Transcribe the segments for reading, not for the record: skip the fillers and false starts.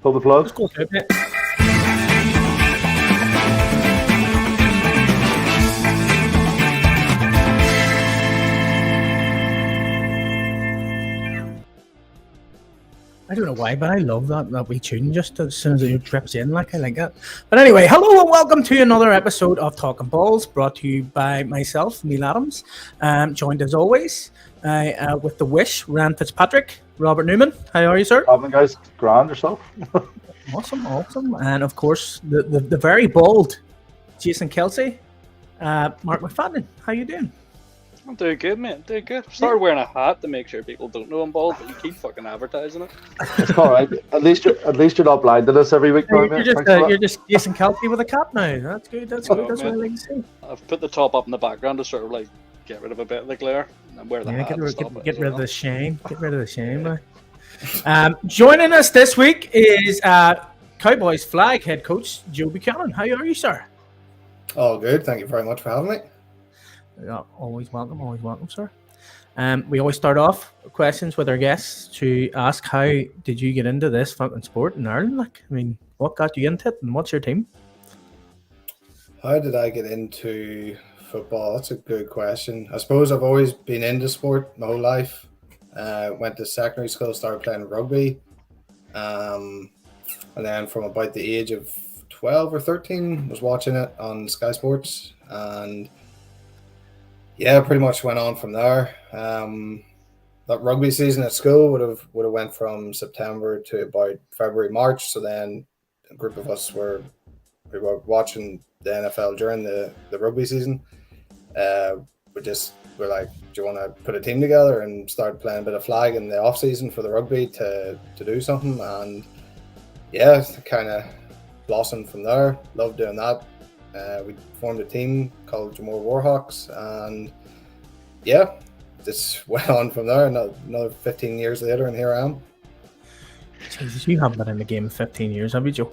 Pull the plug. Let's go to it, mate. I don't know why, but I love that wee tune just as soon as it drips in. I like it. But anyway, hello and welcome to another episode of Talkin Balls, brought to you by myself, Neil Adams, joined as always with the Wish, Rand Fitzpatrick, Robert Newman. How are you, sir? Happening, guys? Grand yourself? Awesome. And of course, the very bald Jason Kelsey, Marc McFadden. How you doing? I'm doing good, mate. Doing good. I've started wearing a hat to make sure people don't know I'm bald, but you keep fucking advertising it. It's all right. At least you're not blind to this every week, now, mate. You're just Jason Kelsey with a cap now. That's good. That's good. That's what I like to see. I've put the top up in the background to sort of like get rid of a bit of the glare and wear the hat. Get rid of the shame. Get rid of the shame. Joining us this week is Cowboys flag head coach Joe Buchanan. How are you, sir? All good. Thank you very much for having me. Yeah, always welcome, sir. We always start off questions with our guests to ask, how did you get into this fucking sport in Ireland? Like, I mean, what got you into it and what's your team? How did I get into football? That's a good question. I suppose I've always been into sport my whole life. Went to secondary school, started playing rugby. And then from about the age of 12 or 13, was watching it on Sky Sports. And yeah, pretty much went on from there. That rugby season at school would have went from September to about February, March. So then a group of us were watching the NFL during the rugby season. We're like, do you want to put a team together and start playing a bit of flag in the off season for the rugby to do something? And yeah, kind of blossomed from there. Loved doing that. We formed a team called Jamore Warhawks, and yeah, just went on from there. Another 15 years later, and here I am. Jesus, you haven't been in the game in 15 years, have you, Joe?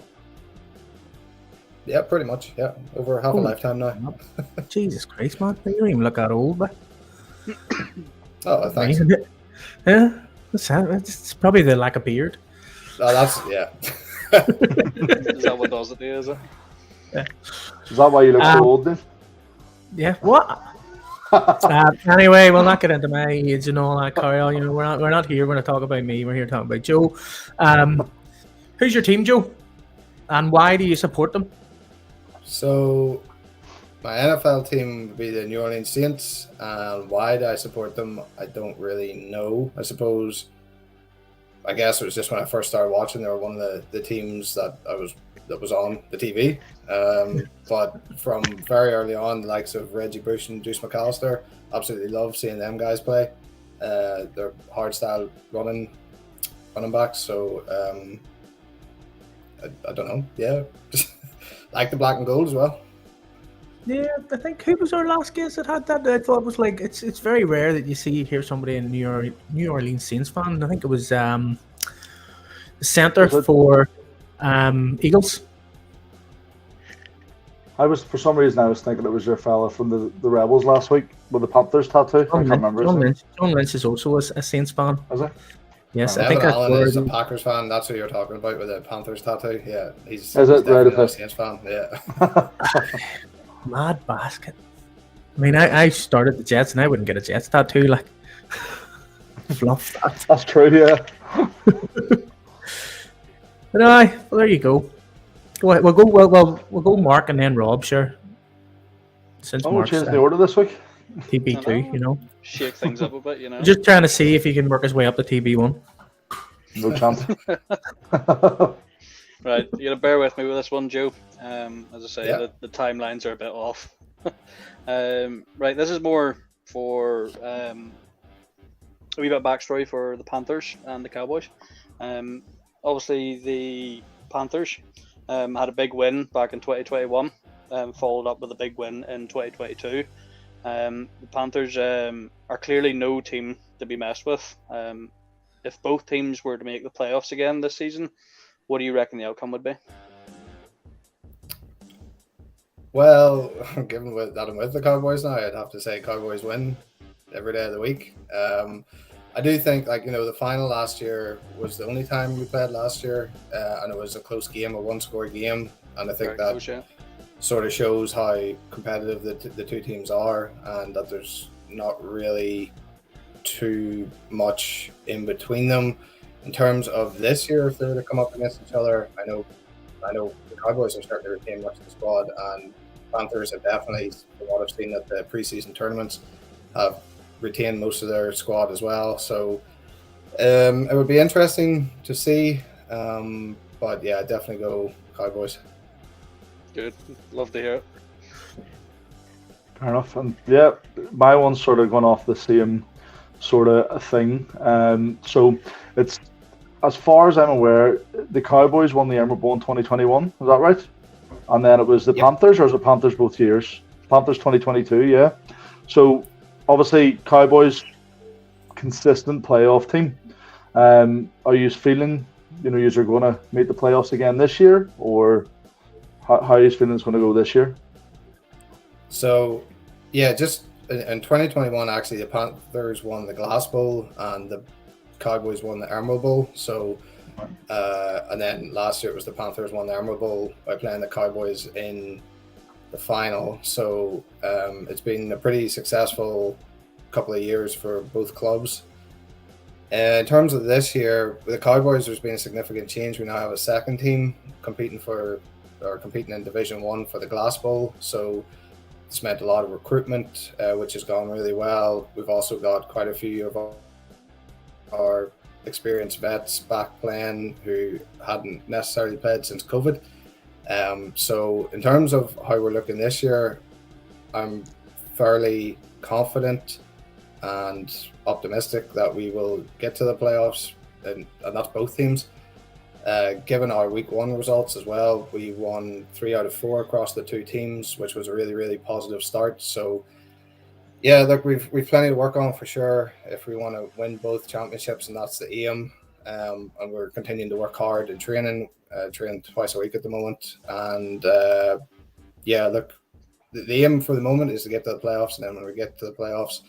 Yeah, pretty much. Yeah, over half a lifetime now. Jesus Christ, man! You don't even look that old, but oh, thanks. Yeah, it's probably the lack of beard. Oh, that's yeah. Is that what does it, is it? Yeah. Is that why you look so old then? Yeah. What? Anyway, we'll not get into my age and all that, Kyle. You know, we're not here. We're going to talk about me. We're here to talk about Joe. Who's your team, Joe? And why do you support them? So, my NFL team would be the New Orleans Saints. And why do I support them? I don't really know. I guess it was just when I first started watching. They were one of the teams that was on the TV. But from very early on, the likes of Reggie Bush and Deuce McAllister, absolutely love seeing them guys play. They're hard style running backs. So I don't know. Yeah, like the black and gold as well. Yeah, I think who was our last guest that had that? I thought it was like it's very rare that you hear somebody in New Orleans Saints fan. I think it was the center for Eagles. For some reason I was thinking it was your fella from the Rebels last week with the Panthers tattoo. I can't remember. John Lynch is also a Saints fan. Is it? Yes, I think that's Alan is a Packers fan. That's who you're talking about with the Panthers tattoo. Yeah, he's definitely a Saints fan. Yeah. Mad basket. I mean, I started the Jets and I wouldn't get a Jets tattoo, like fluff that. That's true, yeah. But well, there you go. Go ahead. We'll go Marc and then Rob, sure. Since We'll change the order this week. TB2, you know. Shake things up a bit, you know. Just trying to see if he can work his way up to TB1. No chance. Right, you gotta bear with me with this one, Joe. As I say, Yeah. the timelines are a bit off. Right, this is more for a wee bit of backstory for the Panthers and the Cowboys. Obviously, the Panthers had a big win back in 2021, followed up with a big win in 2022. The Panthers are clearly no team to be messed with. If both teams were to make the playoffs again this season, what do you reckon the outcome would be? Well, given that I'm with the Cowboys now, I'd have to say Cowboys win every day of the week. I do think, like, the final last year was the only time we played last year, and it was a close game, a one-score game, and I think Very that close, yeah. sort of shows how competitive the two teams are, and that there's not really too much in between them. In terms of this year, if they were to come up against each other, I know the Cowboys are starting to retain much of the squad, and Panthers have definitely, from what I've seen at the preseason tournaments, have retained most of their squad as well. So it would be interesting to see, but yeah, definitely go Cowboys. Good. Love to hear it. Fair enough. And yeah, my one's sort of gone off the same sort of thing. So it's, as far as I'm aware, the Cowboys won the Emerald Bowl in 2021. Is that right? And then it was the Panthers, or was it Panthers both years? Panthers 2022, yeah. So obviously, Cowboys, consistent playoff team. Are you feeling, you're going to make the playoffs again this year, or how are you feeling it's going to go this year? So, yeah, just in 2021, actually, the Panthers won the Glass Bowl and the Cowboys won the Emerald Bowl. So, and then last year it was the Panthers won the Emerald Bowl by playing the Cowboys in the final. So, it's been a pretty successful couple of years for both clubs. In terms of this year, with the Cowboys, there's been a significant change. We now have a second team competing in Division 1 for the Glass Bowl. So, it's meant a lot of recruitment, which has gone really well. We've also got quite a few of our experienced vets back playing who hadn't necessarily played since COVID. So in terms of how we're looking this year, I'm fairly confident and optimistic that we will get to the playoffs, and that's both teams. Given our week 1 results as well, we won 3 out of 4 across the two teams, which was a really, really positive start. So, yeah, look, we've plenty to work on for sure if we want to win both championships, and that's the aim. And we're continuing to work hard in training, train twice a week at the moment. And yeah, look, the aim for the moment is to get to the playoffs, and then when we get to the playoffs,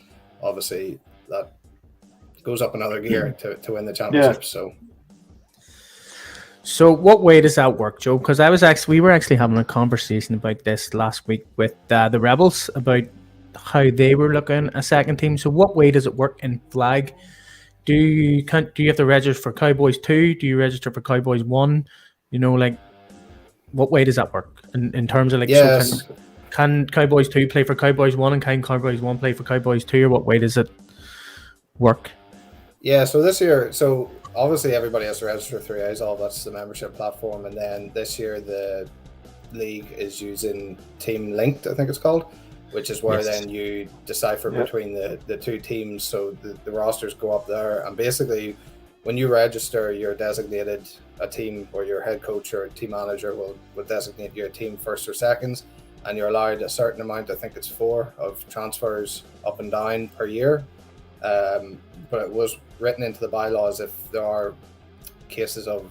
obviously that goes up another gear to win the championship. Yeah. So what way does that work, Joe? Because we were actually having a conversation about this last week with the Rebels about how they were looking a second team. So what way does it work in flag? Do you have to register for Cowboys 2? Do you register for Cowboys 1? What way does that work in terms of Yes. So can Cowboys 2 play for Cowboys 1, and can Cowboys 1 play for Cowboys 2, or what way does it work? Yeah, so this year, obviously everybody has to register through ASOL, that's the membership platform, and then this year the league is using Team Linked, I think it's called, which is where then you decipher between the two teams, so the rosters go up there, and basically when you register, you're designated a team, or your head coach or team manager will designate your team first or seconds, and you're allowed a certain amount, I think it's 4, of transfers up and down per year. But it was written into the bylaws if there are cases of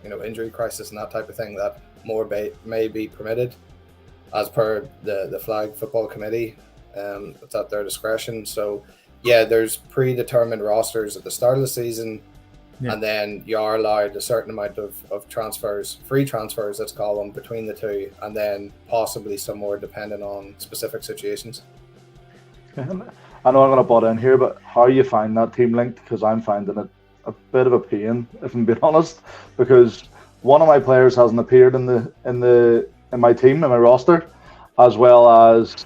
injury crisis and that type of thing, that more may be permitted as per the flag football committee. It's at their discretion. So yeah, there's predetermined rosters at the start of the season, and then you are allowed a certain amount of transfers, free transfers let's call them, between the two, and then possibly some more depending on specific situations. I know I'm going to butt in here, but how you find that Team Linked? Because I'm finding it a bit of a pain, if I'm being honest, because one of my players hasn't appeared in my team, in my roster, as well as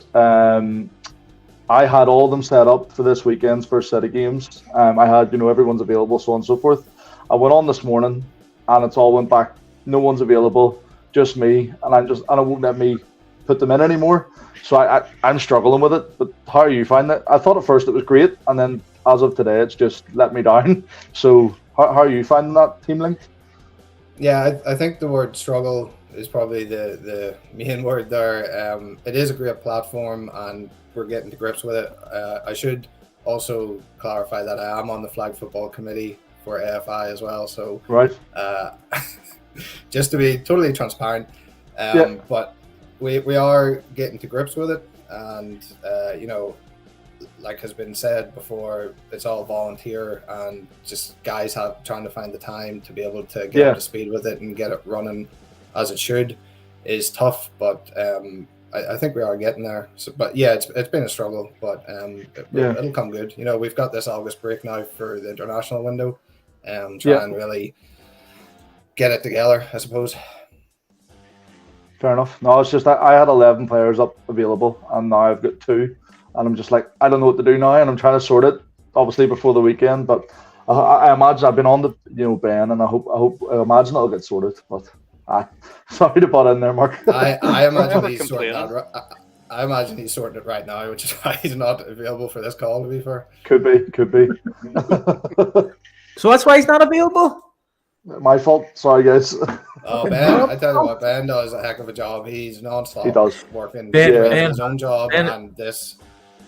I had all of them set up for this weekend's first set of games. I had, everyone's available, so on and so forth. I went on this morning, and it's all went back. No one's available, just me, and it won't let me put them in anymore. So I'm struggling with it. But how are you finding it? I thought at first it was great, and then as of today, it's just let me down. So how are you finding that, Team Link? Yeah, I think the word struggle is probably the main word there. It is a great platform, and we're getting to grips with it. I should also clarify that I am on the flag football committee for AFI as well. So right, just to be totally transparent, but we are getting to grips with it, and like has been said before, it's all volunteer and just guys trying to find the time to be able to get up to speed with it and get it running as it should is tough. But I think we are getting there. So, but yeah, it's been a struggle, but it'll come good. You know, we've got this August break now for the international window, try and really get it together, I suppose. Fair enough. No, it's just I had 11 players up available, and now I've got 2, and I'm just like, I don't know what to do now, and I'm trying to sort it, obviously before the weekend. But I imagine I've been on the Ben, and I imagine it'll get sorted. But sorry to butt in there, Mark. I imagine he's sorting that. I imagine he's sorting it right now, which is why he's not available for this call. To be fair, could be. So that's why he's not available. My fault. Sorry, guys. Oh, Ben, I tell you what, Ben does a heck of a job. He's non-stop. He does. Working his own job and this.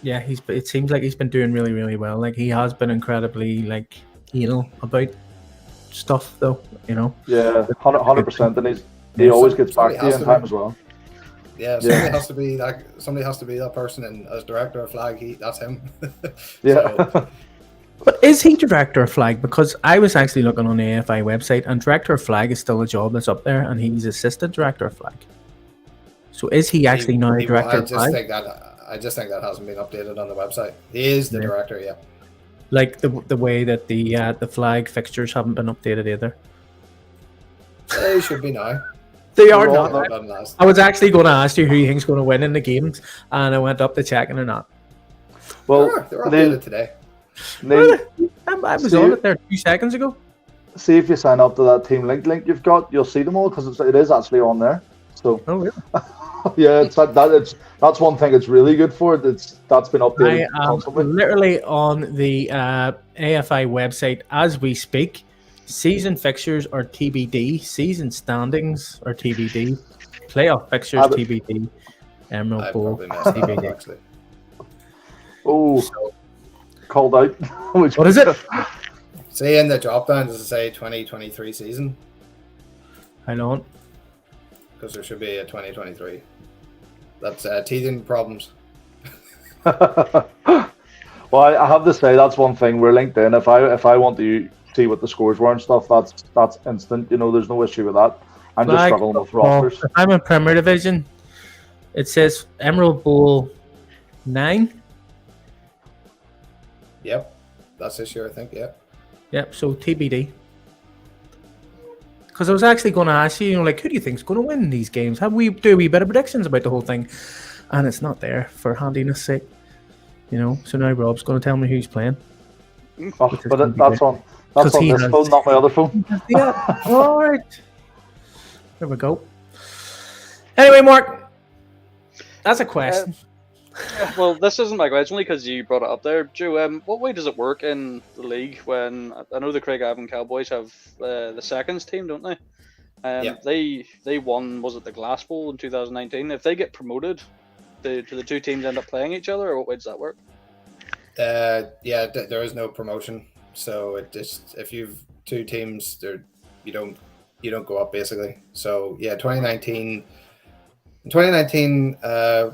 Yeah, it seems like he's been doing really, really well. Like, he has been incredibly, like, anal about stuff, though, you know? Yeah, 100%. And he always gets back to you in time as well. Yeah, somebody has to be that person, and as director of flag, that's him. Yeah. But is he director of flag? Because I was actually looking on the AFI website, and director of flag is still a job that's up there, and he's assistant director of flag. So is he actually now director of flag? I just think that hasn't been updated on the website. He is the director, yeah. Like the way that the flag fixtures haven't been updated either. They should be now. They are not. I was actually going to ask you who you think's going to win in the games, and I went up to check and they're not. Well, they're updated today. I was on it there 2 seconds ago. See if you sign up to that team link you've got, you'll see them all because it is actually on there. So really? Yeah, that's one thing it's really good for. That's been updated constantly. Literally on the AFI website as we speak. Season fixtures are TBD. Season standings are TBD. Playoff fixtures TBD. Emerald Bowl TBD. Actually. Oh. Called out. What is it? See in the drop down, does it say 2023 season? I don't. Because there should be a 2023. That's teething problems. Well, I have to say that's one thing. We're linked in. If I want to see what the scores were and stuff, that's instant. You know, there's no issue with that. I'm just struggling with rosters. If I'm in Premier Division, it says Emerald Bowl 9. Yep, that's this year, I think. Yep. So TBD. Because I was actually going to ask you, like, who do you think's going to win these games? Do a wee bit of predictions about the whole thing, and it's not there for handiness sake, you know. So now Rob's going to tell me who's playing. Oh, but that's on this phone, not my other phone. Yeah. All right. There we go. Anyway, Mark, that's a question. Well, this isn't my question, only because you brought it up there, Joe. What way does it work in the league when I know the Craigavon Cowboys have the seconds team, don't they? They won, was it the Glass Bowl in 2019? If they get promoted, do the two teams end up playing each other, or what way does that work? There is no promotion, so it just if you've two teams, you don't go up basically. So yeah, 2019. In 2019,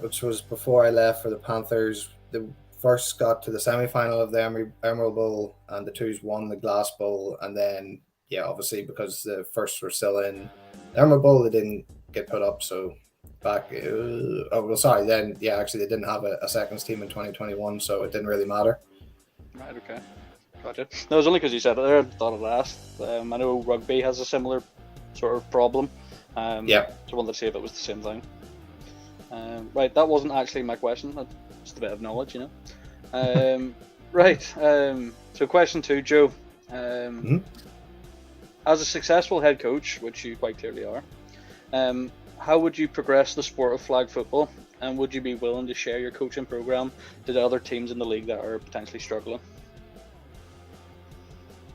which was before I left for the Panthers, the first got to the semi-final of the Emerald Bowl, and the twos won the Glass Bowl. And then, obviously because the firsts were still in the Emerald Bowl, they didn't get put up. So actually they didn't have a seconds team in 2021, so it didn't really matter. Right, okay. Gotcha. No, it was only because you said it there, I thought I'd ask. I know rugby has a similar sort of problem. So I wanted to see if it was the same thing. Right, that wasn't actually my question. That's just a bit of knowledge, you know. Right. So question 2, Joe. As a successful head coach, which you quite clearly are, how would you progress the sport of flag football? And would you be willing to share your coaching program to the other teams in the league that are potentially struggling?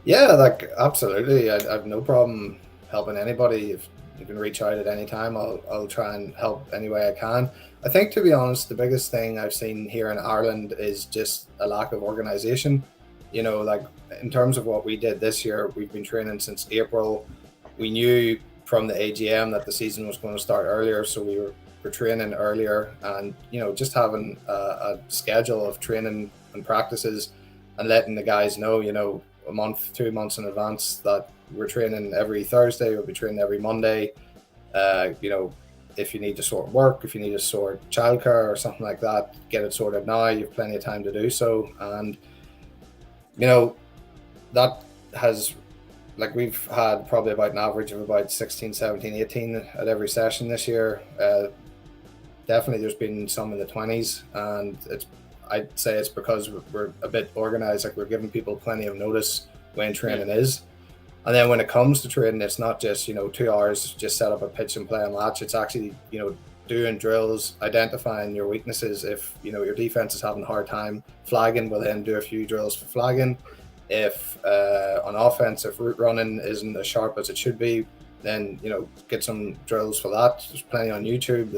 Yeah, absolutely. I have no problem helping anybody. If you can reach out at any time, I'll try and help any way I can. I think, to be honest, the biggest thing I've seen here in Ireland is just a lack of organisation. You know, like in terms of what we did this year, we've been training since April. We knew from the AGM that the season was going to start earlier, so we were training earlier, and just having a schedule of training and practices, and letting the guys know, a month, 2 months in advance that we're training every Thursday, we'll be training every Monday. If you need to sort work, if you need to sort childcare or something like that, get it sorted now. You have plenty of time to do so. And, that has, like, we've had probably about an average of about 16, 17, 18 at every session this year. Definitely there's been some in the 20s, and I'd say it's because we're a bit organized, like we're giving people plenty of notice when training is. And then when it comes to training, it's not just, 2 hours, just set up a pitch and play a match. It's actually, doing drills, identifying your weaknesses. If, your defense is having a hard time flagging, we'll then do a few drills for flagging. If on offense, if route running isn't as sharp as it should be, then, get some drills for that. There's plenty on YouTube.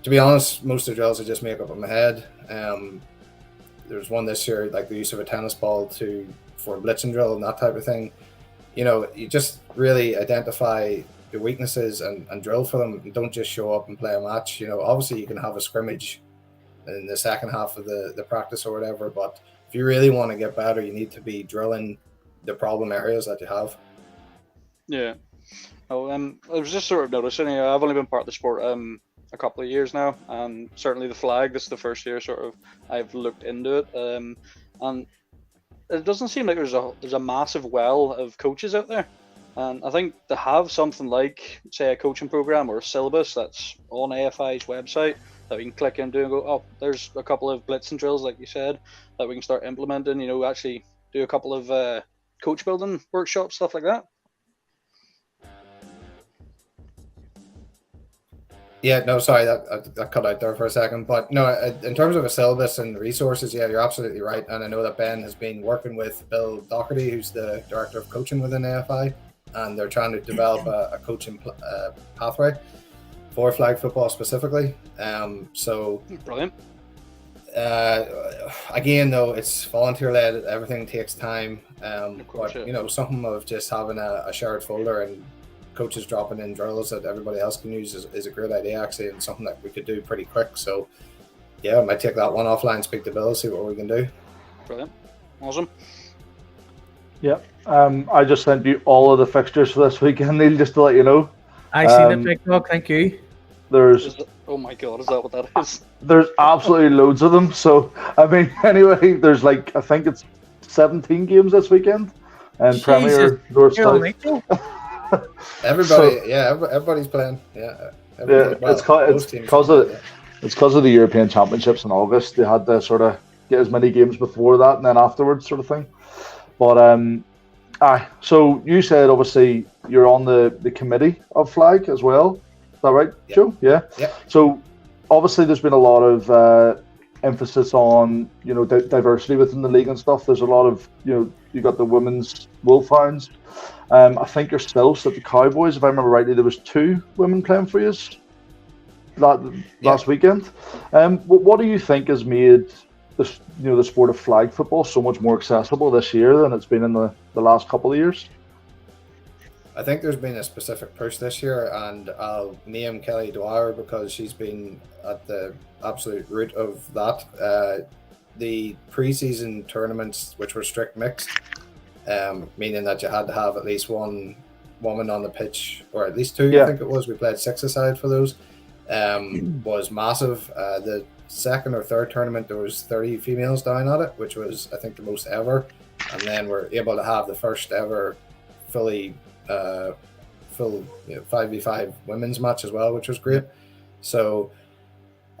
To be honest, most of the drills I just make up in my head. There's one this year, like the use of a tennis ball for a blitzing drill and that type of thing. You just really identify your weaknesses and drill for them. Don't just show up and play a match. Obviously you can have a scrimmage in the second half of the practice or whatever, but if you really want to get better, you need to be drilling the problem areas that you have. Yeah. Oh, I was just sort of noticing, I've only been part of the sport a couple of years now, and certainly the flag, this is the first year sort of I've looked into it, and it doesn't seem like there's a massive well of coaches out there. And I think to have something like, say, a coaching program or a syllabus that's on AFI's website that we can click into and go, oh, there's a couple of blitzing drills, like you said, that we can start implementing, actually do a couple of coach building workshops, stuff like that. Yeah, no, sorry, that cut out there for a second. But no, in terms of a syllabus and resources, yeah, you're absolutely right. And I know that Ben has been working with Bill Doherty, who's the director of coaching within AFI, and they're trying to develop a coaching pathway for flag football specifically. So brilliant. Again, though, it's volunteer-led. Everything takes time. Of course, but something of just having a shared folder and coaches dropping in drills that everybody else can use is a great idea, actually, and something that we could do pretty quick. So yeah, I might take that one offline, speak to Bill, see what we can do. Brilliant. Awesome. Yeah. I just sent you all of the fixtures for this weekend, Neil, just to let you know. I see the big dog, thank you. Oh my god, is that what that is? There's absolutely loads of them. So anyway, there's I think it's 17 games this weekend, and Premier North South. Everybody's playing. It's because of the European Championships in August. They had to sort of get as many games before that and then afterwards, sort of thing. But so you said obviously you're on the committee of flag as well. Is that right, Joe? Yeah. So obviously there's been a lot of emphasis on diversity within the league and stuff. There's a lot of you got the women's Wolfhounds. I think yourselves at the Cowboys, if I remember rightly, there was 2 women playing for you last weekend. What do you think has made the sport of flag football so much more accessible this year than it's been in the last couple of years? I think there's been a specific push this year, and I'll name Kelly Dwyer because she's been at the absolute root of that. The pre-season tournaments, which were strict mixed, meaning that you had to have at least one woman on the pitch, or at least 2, I think it was. We played 6-a-side for those. Was massive. The second or third tournament, there was 30 females down at it, which was, I think, the most ever. And then we're able to have the first ever full 5v5 women's match as well, which was great. So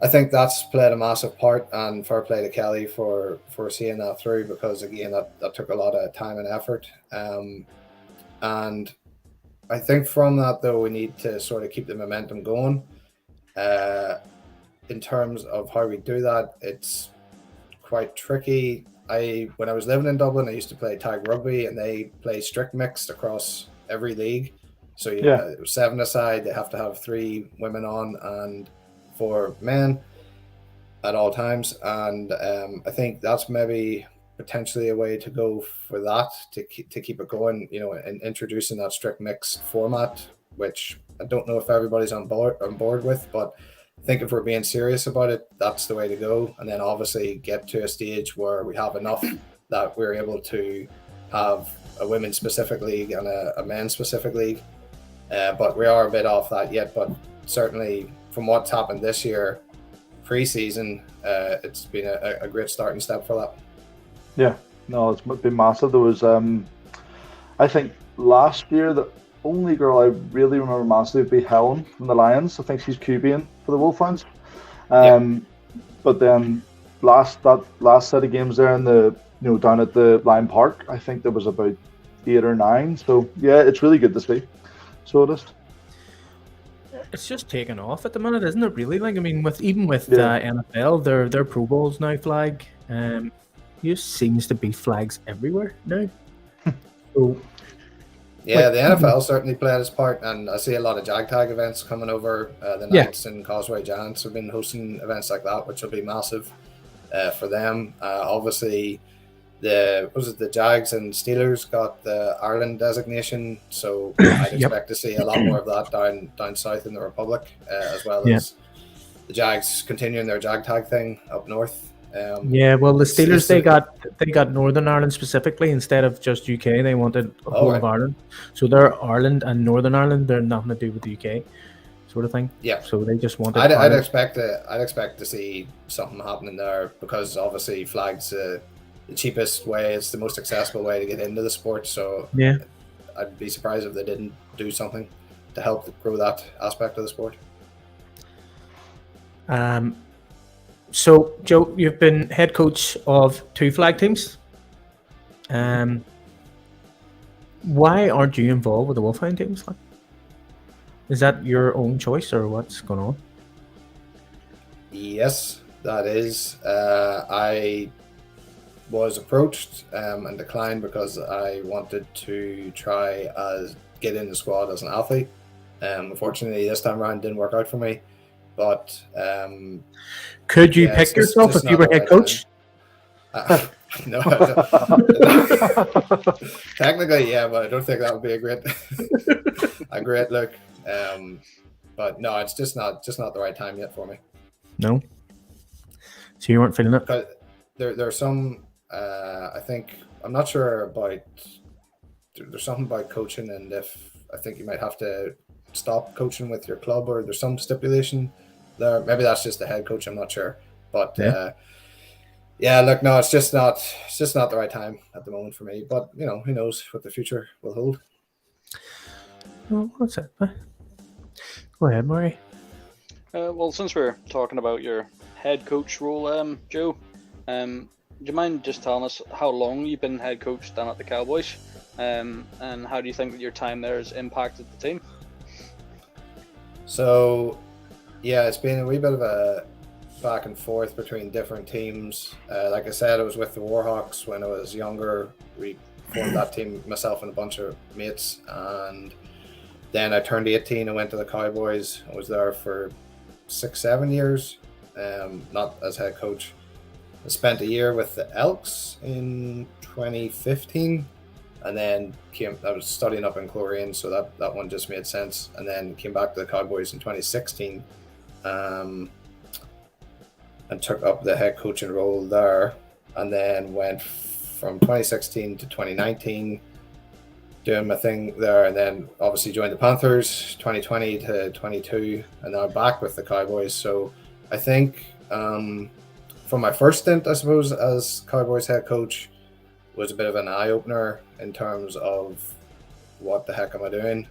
I think that's played a massive part, and fair play to Kelly for seeing that through, because again that took a lot of time and effort. And I think from that, though, we need to sort of keep the momentum going. In terms of how we do that, it's quite tricky. When I was living in Dublin, I used to play tag rugby, and they play strict mixed across every league. So it was 7-a-side. They have to have 3 women on and 4 men at all times, and I think that's maybe potentially a way to go for that, to keep it going, and introducing that strict mix format, which I don't know if everybody's on board with, but think if we're being serious about it, that's the way to go. And then obviously get to a stage where we have enough that we're able to have a women's specific league and a men's specific league. But we are a bit off that yet. But certainly from what's happened this year, pre-season, it's been a great starting step for that. Yeah, no, it's been massive. There was, I think last year, the only girl I really remember massively would be Helen from the Lions. I think she's QBing for the Wolfhounds. But then last set of games there in the down at the Lion Park, I think there was about 8 or 9. So yeah, it's really good to see. So it is. It's just taken off at the minute, isn't it? Really, like I mean, with NFL, their Pro Bowls now flag. Just seems to be flags everywhere now. So, yeah, the NFL certainly played its part, and I see a lot of jag tag events coming over. The Knights and Causeway Giants have been hosting events like that, which will be massive for them. Obviously, the Jags and Steelers got the Ireland designation, so I'd expect to see a lot more of that down south in the Republic, as well as the Jags continuing their jag tag thing up north. Well, the Steelers they got Northern Ireland specifically instead of just UK. They wanted a whole of Ireland, so they're Ireland and Northern Ireland. They're nothing to do with the UK, sort of thing. Yeah. So they just wanted. I'd expect to see something happening there, because obviously flags the cheapest way. It's the most accessible way to get into the sport. So yeah, I'd be surprised if they didn't do something to help grow that aspect of the sport. So, Joe, you've been head coach of 2 flag teams. Why aren't you involved with the Wolfhound teams? Is that your own choice, or what's going on? Yes, that is. I was approached and declined because I wanted to try get in the squad as an athlete. Unfortunately, this time around didn't work out for me. But could you pick yourself if you were head coach? No, technically, yeah, but I don't think that would be a great look. But no, it's just not the right time yet for me. No. So you weren't feeling it? But there's some. I think I'm not sure about. There's something about coaching, and if I think you might have to stop coaching with your club, or there's some stipulation there. Maybe that's just the head coach. I'm not sure, but look, no, it's just not the right time at the moment for me. But who knows what the future will hold. Well, what's that? Go ahead, Murray. Well, since we're talking about your head coach role, Joe, do you mind just telling us how long you've been head coach down at the Cowboys, and how do you think that your time there has impacted the team? So, yeah, it's been a wee bit of a back and forth between different teams. Like I said, I was with the Warhawks when I was younger. We formed that team, myself and a bunch of mates, and then I turned 18 and went to the Cowboys. I was there for 6-7 years, not as head coach. I spent a year with the Elks in 2015, and then I was studying up in Chlorine, so that one just made sense. And then came back to the Cowboys in 2016, and took up the head coaching role there, and then went from 2016 to 2019 doing my thing there, and then obviously joined the Panthers 2020 to 22, and now back with the Cowboys. So I think from my first stint, I suppose, as Cowboys head coach, was a bit of an eye-opener in terms of what the heck am I doing?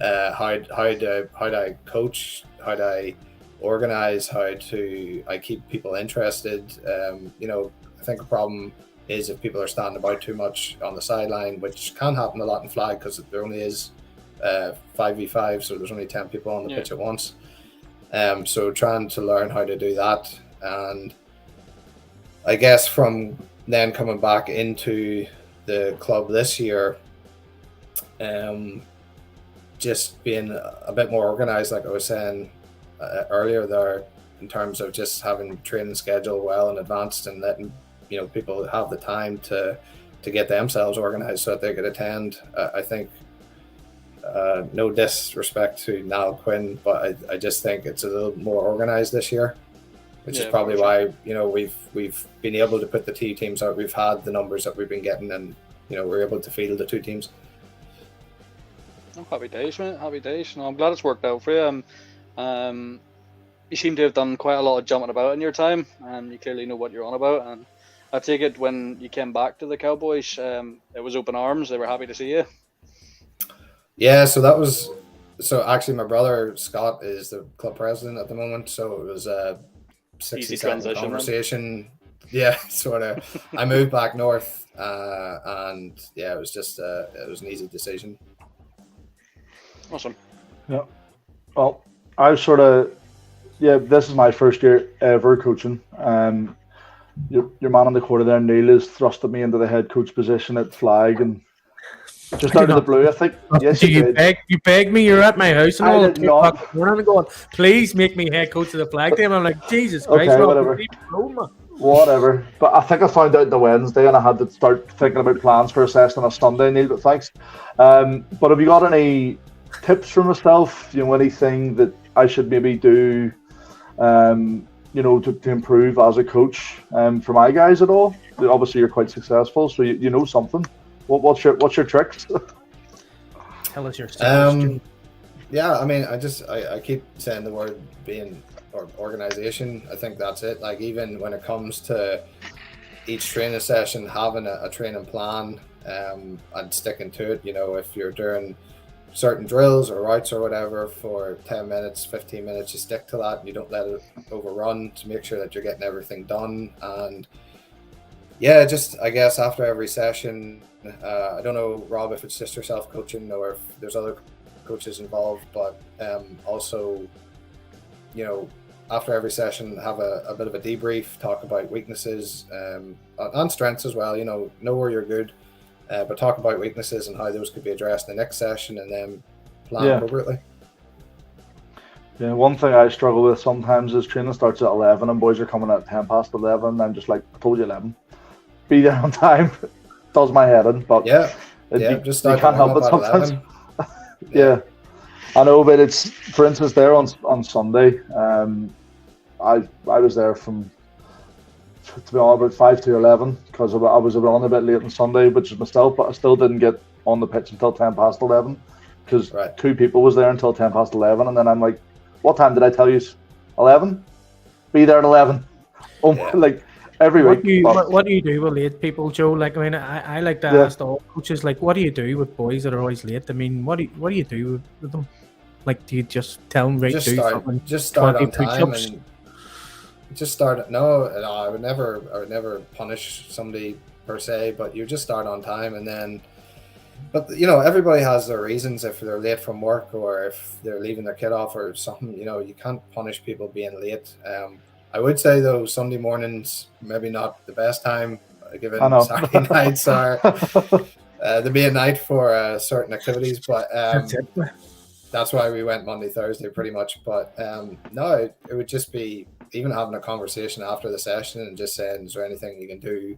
How do I coach? How do I organize? How do I keep people interested? I think a problem is if people are standing about too much on the sideline, which can happen a lot in flag because there only is 5v5, so there's only 10 people on the pitch at once. So trying to learn how to do that, and I guess from then coming back into the club this year, just being a bit more organized, like I was saying earlier there, in terms of just having training schedule well in advance and letting people have the time to get themselves organized so that they could attend. I think No disrespect to Niall Quinn, but I just think it's a little more organised this year, which is probably why we've been able to put the two teams out. We've had the numbers that we've been getting, and we're able to field the two teams. Oh, happy days, mate. Happy days. No, I'm glad it's worked out for you. You seem to have done quite a lot of jumping about in your time, and you clearly know what you're on about. And I take it when you came back to the Cowboys, it was open arms. They were happy to see you. Yeah, so actually my brother Scott is the club president at the moment, so it was a 60-second conversation. Yeah, sort of. I moved back north, and yeah, it was just it was an easy decision. Awesome. Yeah. Well, this is my first year ever coaching. Your man on the quarter there, Neil, has thrusted me into the head coach position at Flag, and just out of the blue, I think. Yes, you begged me. You're at my house and I all did at 2 o'clock in the morning, going, please make me head coach of the Flag team. I'm like, Jesus Christ, okay, whatever. Whatever. But I think I found out the Wednesday, and I had to start thinking about plans for a session on a Sunday, Neil. But thanks. But have you got any tips for myself? Anything that I should maybe do? To improve as a coach for my guys at all. Obviously, you're quite successful, so you know something. What's your tricks? Tell us your story. Yeah, I mean, I keep saying the word being or organization. I think that's it. Like, even when it comes to each training session, having a training plan and sticking to it. If you're doing certain drills or routes or whatever for 10 minutes, 15 minutes, you stick to that and you don't let it overrun to make sure that you're getting everything done. And yeah, just I guess after every session, I don't know, Rob, if it's just yourself coaching or if there's other coaches involved, but also, after every session, have a bit of a debrief, talk about weaknesses and strengths as well, know where you're good. But talk about weaknesses and how those could be addressed in the next session, and then plan appropriately. Yeah, one thing I struggle with sometimes is training starts at 11 and boys are coming at 10 past 11. And I'm just like, I told you 11. Be there on time. Does my head in, but just start. You can't help it sometimes. Yeah, I know, but it's, for instance, there on Sunday. I was there from, to be honest, about 5 to 11 because I was running a bit late on Sunday, which is myself, but I still didn't get on the pitch until 10 past 11 because two people was there until 10 past 11, and then I'm like, what time did I tell you? 11? Be there at 11. Like every week. What do you do with late people, Joe? Like, I mean, I like to ask all coaches, like, what do you do with boys that are always late? I mean, what do you do with them? Like, do you just tell them just start on time and just start? No, I would never punish somebody per se, but you just start on time, and then. But everybody has their reasons if they're late from work or if they're leaving their kid off or something. You can't punish people being late. I would say though, Sunday mornings maybe not the best time, given Saturday nights are the main night for certain activities. But that's why we went Monday, Thursday, pretty much. But no, it would just be even having a conversation after the session and just saying, is there anything you can do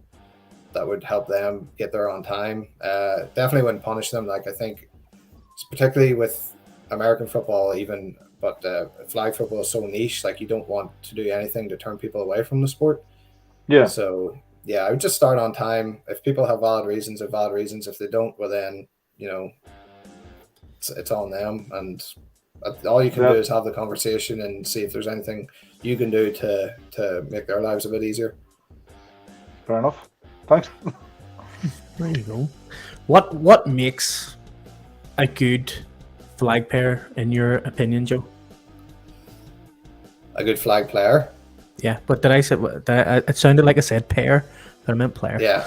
that would help them get there on time? Definitely wouldn't punish them. Like, I think, particularly with American football, even, but flag football is so niche. Like, you don't want to do anything to turn people away from the sport. Yeah. So yeah, I would just start on time. If people have valid reasons, If they don't, well then, it's on them. And all you can do is have the conversation and see if there's anything you can do to make their lives a bit easier. Fair enough. Thanks. There you go. What makes a good flag player, in your opinion, Joe? A good flag player? Yeah, but did I say it sounded like I said pair, but I meant player. Yeah,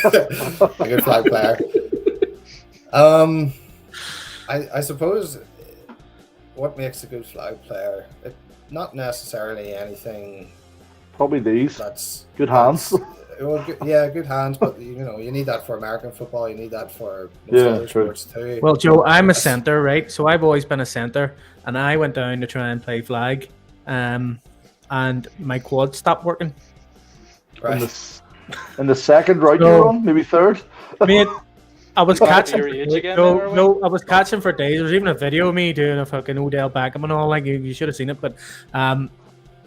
a good flag player. I suppose what makes a good flag player, not necessarily anything. Probably these. That's good hands. Good hands, but you need that for American football. You need that for most other sports too. Well, Joe, I'm a centre, right? So I've always been a centre, and I went down to try and play flag, and my quad stopped working. Right. In the second route you run, maybe third. Mate, I was Back to catching. your age again, No, then, are we? no, I was catching for days. There's even a video of me doing a fucking Odell Beckham and all. Like you should have seen it, but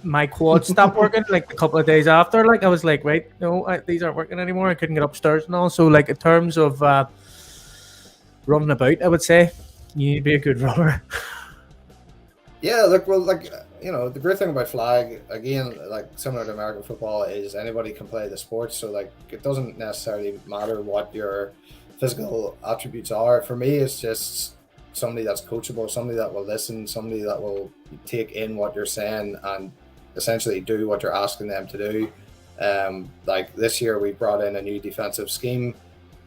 my quad stopped working like a couple of days after. Like I was like, wait, no, these aren't working anymore. I couldn't get upstairs and all. So like in terms of running about, I would say you need to be a good runner. Yeah, look, well, like, you know, the great thing about flag, again, like similar to American football, is anybody can play the sport. So, like, it doesn't necessarily matter what your physical attributes are. For me, it's just somebody that's coachable, somebody that will listen, somebody that will take in what you're saying and essentially do what you're asking them to do. Like this year, we brought in a new defensive scheme,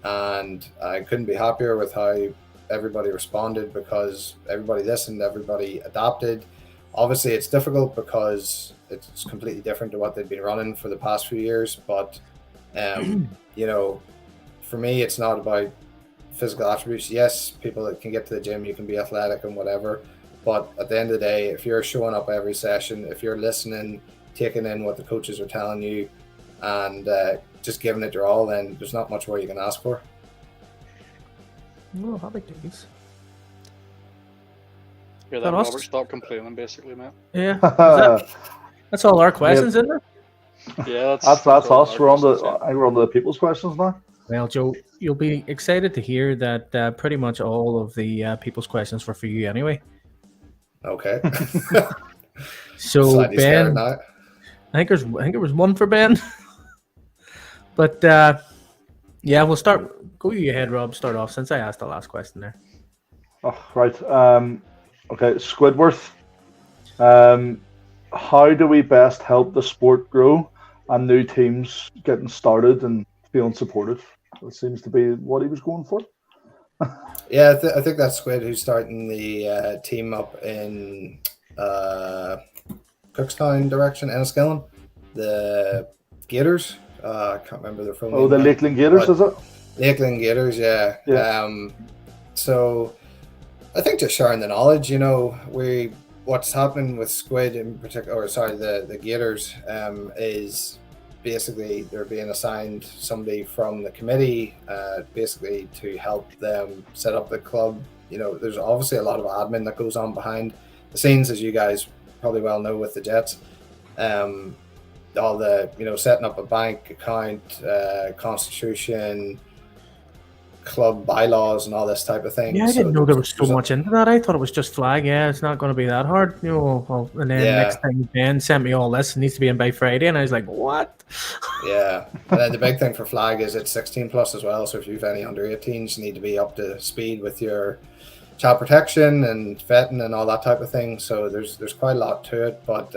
and I couldn't be happier with how everybody responded because everybody listened, everybody adapted. Obviously, it's difficult because it's completely different to what they've been running for the past few years. But, you know, for me, it's not about physical attributes. Yes, people that can get to the gym, you can be athletic and whatever. But at the end of the day, if you're showing up every session, if you're listening, taking in what the coaches are telling you, and just giving it your all, then there's not much more you can ask for. Oh, happy days. Hear That that, us? Robert? Stop complaining, basically, mate. Yeah, that's all our questions, isn't it? Yeah, That's all us. our We're on questions, the. We're on the people's questions now. Well, Joe, you'll be excited to hear that pretty much all of the people's questions were for you anyway. Okay. So Slightly scared Ben, now. I think there was one for Ben, but yeah, we'll start. Go you ahead, Rob. Start off since I asked the last question there. Oh, right. Okay, Squidworth. How do we best help the sport grow and new teams getting started and feeling supported? That seems to be what he was going for. Yeah, I think that's Squid who's starting the team up in Cookstown direction, Enniskillen. The Gators. I can't remember their full name. Oh, the now, Lakeland Gators, but- is it? Lakeland Gators, yeah. Yeah. So I think just sharing the knowledge, you know, what's happening with Squid in particular, or sorry, the Gators, is basically they're being assigned somebody from the committee, basically to help them set up the club. You know, there's obviously a lot of admin that goes on behind the scenes, as you guys probably well know with the Jets. All the, you know, setting up a bank account, constitution, club bylaws and all this type of thing. Yeah, I didn't know there was so there's a- much into that. I thought it was just flag. Yeah, it's not going to be that hard. You know, well, and then Yeah. next thing Ben sent me all this. It needs to be in by Friday, and I was like, what? Yeah, and then the big thing for flag is it's 16 plus as well. So if you've any under 18s, you need to be up to speed with your child protection and vetting and all that type of thing. So there's quite a lot to it. But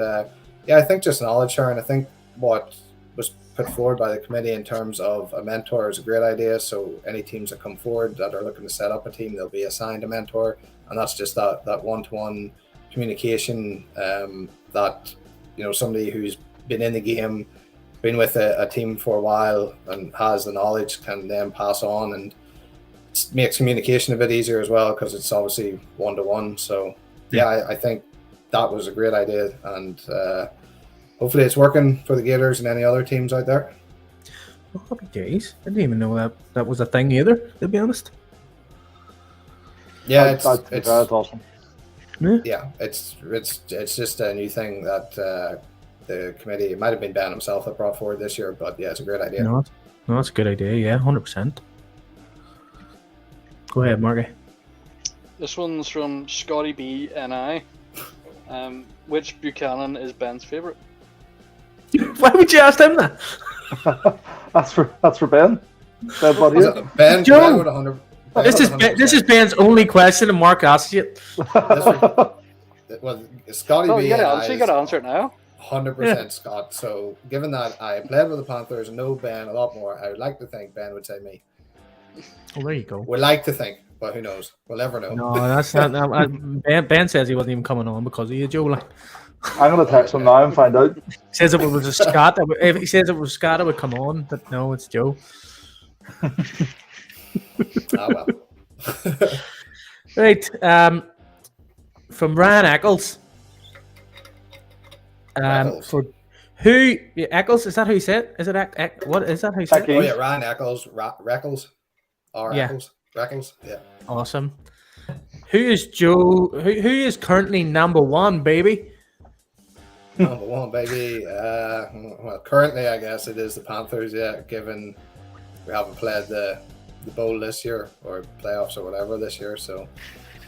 yeah, I think just knowledge sharing. I think what was put forward by the committee in terms of a mentor is a great idea. So any teams that come forward that are looking to set up a team, they'll be assigned a mentor, and that's just that one-to-one communication that, you know, somebody who's been in the game, been with a team for a while and has the knowledge can then pass on, and it makes communication a bit easier as well because it's obviously one-to-one. So yeah, I think that was a great idea, and hopefully it's working for the Gators and any other teams out there. Oh, happy days. I didn't even know that was a thing either, to be honest. Yeah, That's awesome. yeah, it's just a new thing that the committee, it might have been Ben himself that brought forward this year, but yeah, it's a great idea. No, that's a good idea. Yeah, 100%. Go ahead, Marky. This one's from Scotty B NI. Which Buchanan is Ben's favourite? Why would you ask him that? That's for Ben. Ben, buddy. Ben Joe! would 100. This is Ben's only question, and Mark asks it. Well, Scotty Oh, B you gotta and answer. I You gotta answer it now. 100% Scott. So given that I played with the Panthers, know Ben a lot more, I would like to think Ben would say me. Well, there you go. We like to think, but who knows? We'll never know. No, that's not. Ben says he wasn't even coming on because of you, Joe. Like, I'm gonna text him now and find out. says if it was a Scott, if he says it was Scott, I would come on. But no, it's Joe. Well. Right. From Ryan Eccles. Eccles. For who? Eccles? Is that how you say it? Is it what is that how you say it? Oh yeah, Ryan Eccles, Reckles. Or Yeah. Reckles, yeah. Awesome. Who is Joe? Who is currently number one, baby? Number one, baby. Well, currently, I guess it is the Panthers. Yeah, given we haven't played the bowl this year or playoffs or whatever this year. So,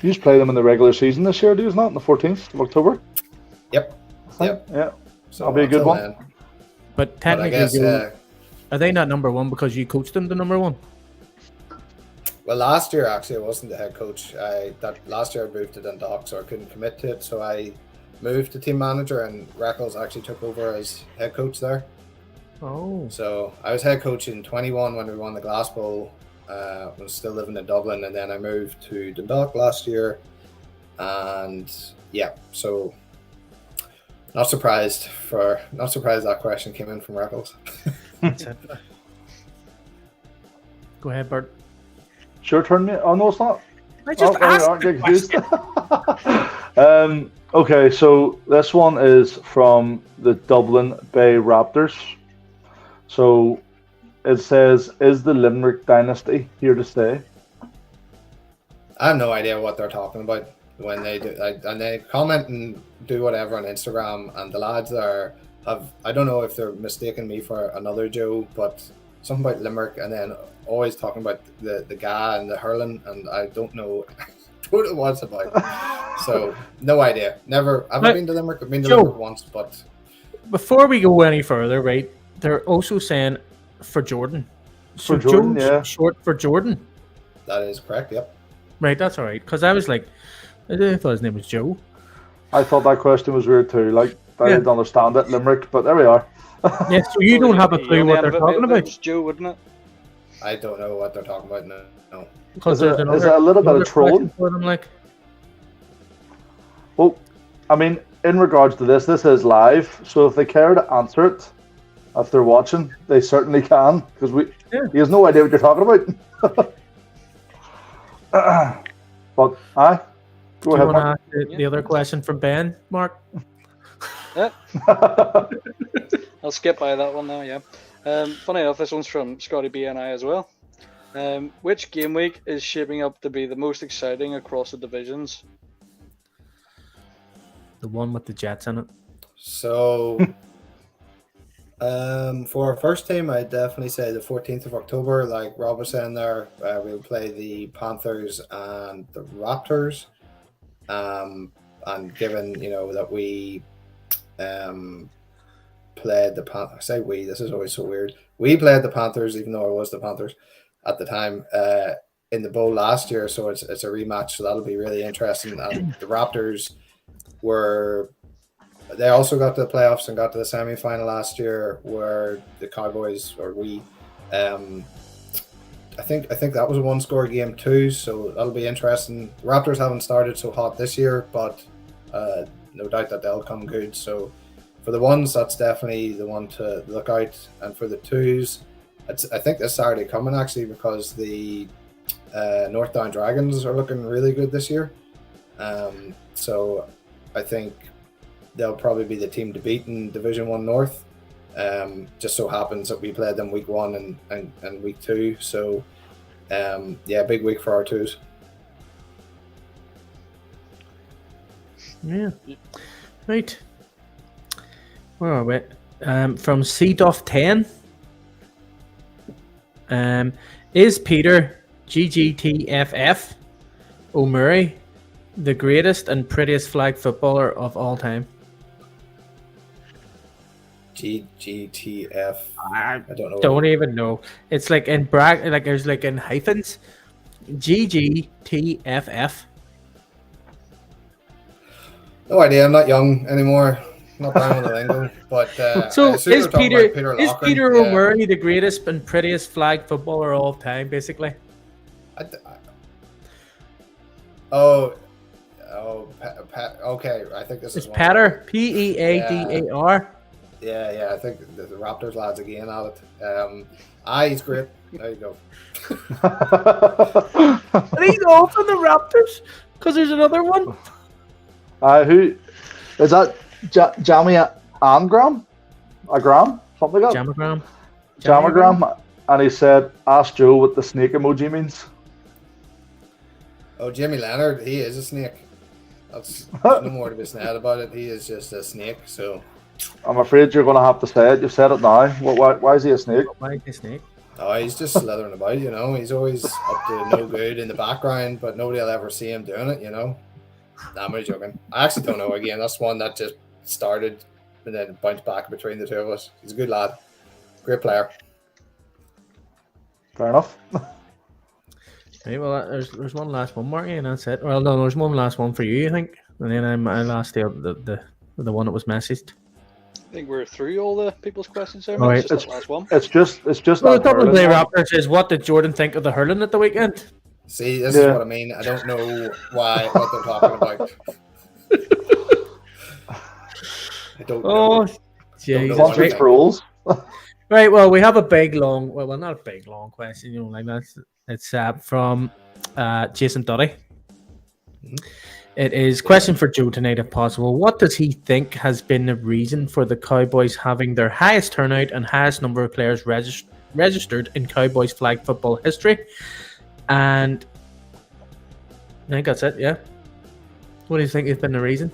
You just play them in the regular season this year, do you not? On the 14th of October? yep. Yeah. So That'll be a good until one. then- But But I technically, guess, Joe, are they not number one because you coached them to number one? well, last year actually I wasn't the head coach. Last year I moved to Dundalk, so I couldn't commit to it. So I moved to team manager, and Reckles actually took over as head coach there. Oh. So I was head coach in 21 when we won the Glass Bowl. I was still living in Dublin, and then I moved to Dundalk last year. And yeah, so not surprised that question came in from Reckles. That's it. Go ahead, Bert. It's your turn, mate. Oh, no, it's not. I just asked. I'll get confused. Okay, so this one is from the Dublin Bay Raptors. So it says, is the Limerick dynasty here to stay? I have no idea what they're talking about when they do, and they comment and do whatever on Instagram. And the lads there I don't know if they're mistaking me for another Joe, but something about Limerick, and then always talking about the guy and the hurling, and I don't know, don't know what it's about. So no idea. Never. I've been to Limerick. I've been to Joe, Limerick once, but before we go any further, right? They're also saying for Jordan. So For Jordan, Joe's yeah. short for Jordan. that is correct. Yep. Right, that's all right. Because I was like, I thought his name was Joe. I thought that question was weird too. Like, I Yeah. didn't understand it, Limerick, but there we are. Yeah, so you don't have a clue what they're talking It about. was Joe, wouldn't it? I don't know what they're talking about now. No. Because Is it- there's is it a little bit of another trolling? question for them, like, Well, I mean, in regards to this is live, so if they care to answer it, if they're watching, they certainly can, because he has no idea what you're talking about. But go do you ahead, want to Mark. ask the other question from Ben, Mark? Yeah, I'll skip by that one now. Yeah. Funny enough, this one's from Scotty B and I as well. Which game week is shaping up to be the most exciting across the divisions? The one with the Jets in it. So, for our first team, I definitely say the 14th of October. Like Rob was saying there, we'll play the Panthers and the Raptors. And given that we played the Panthers, I say we. This is always so weird. We played the Panthers, even though it was the Panthers at the time in the bowl last year. So it's a rematch. So that'll be really interesting. And the Raptors they also got to the playoffs and got to the semi-final last year, where the Cowboys I think that was a one-score game too, so that'll be interesting. Raptors haven't started so hot this year, but no doubt that they'll come good. So for the ones, that's definitely the one to look out, and for the twos, I think this Saturday coming actually, because the North Down Dragons are looking really good this year. So I think they'll probably be the team to beat in Division 1 North. Just so happens that we played them week 1 and week 2. So, big week for our twos. Yeah. Right. Where are we? From C-10. Is Peter GGTFF O'Murray the greatest and prettiest flag footballer of all time? GGTF. I don't know. Don't even know. It's like in there's like in hyphens. GGTFF. No idea. I'm not young anymore. Not down on the lingo. But So I assume is we're talking Peter about is Loughlin. Peter Yeah. O'Murray the greatest and prettiest flag footballer of all time? Basically. Okay. I think this It's is Patter. Peadar. Yeah. I think the Raptors lads again at it. He's great. There you go. Are these all from the Raptors? Because there's another one. Who is that? Jamie Angram? Agram? Something like that? Jamagram. Jamagram. and he said, "Ask Joe what the snake emoji means." Oh, Jimmy Leonard, he is a snake. There's no more to be said about it. He is just a snake. So I'm afraid you're going to have to say it. You've said it now. Why is he a snake? Why is he a snake? oh, he's just slithering about. He's always up to no good in the background, but nobody will ever see him doing it. Nah, I'm only joking. I actually don't know. Again, that's one that just started and then bounced back between the two of us. He's a good lad, great player. Fair enough. Right, well, there's one last one, Marty, and that's it. Well, no, there's one last one for you, I think, and then I'll ask the one that was messaged. I think we're through all the people's questions there. All right. It's just that last one. It's just Well, that the hurling Play one. Raptor says, "What did Jordan think of the hurling at the weekend?" See, this is what I mean. I don't know what they're talking about. I don't know. Oh, jeez. Bunch of trolls. Right, well, we have a big, long, well, not a big, long question, it's from Jason Duddy. It is question for Joe tonight, if possible. What does he think has been the reason for the Cowboys having their highest turnout and highest number of players registered in Cowboys flag football history? And I think that's it, yeah. What do you think has been the reason?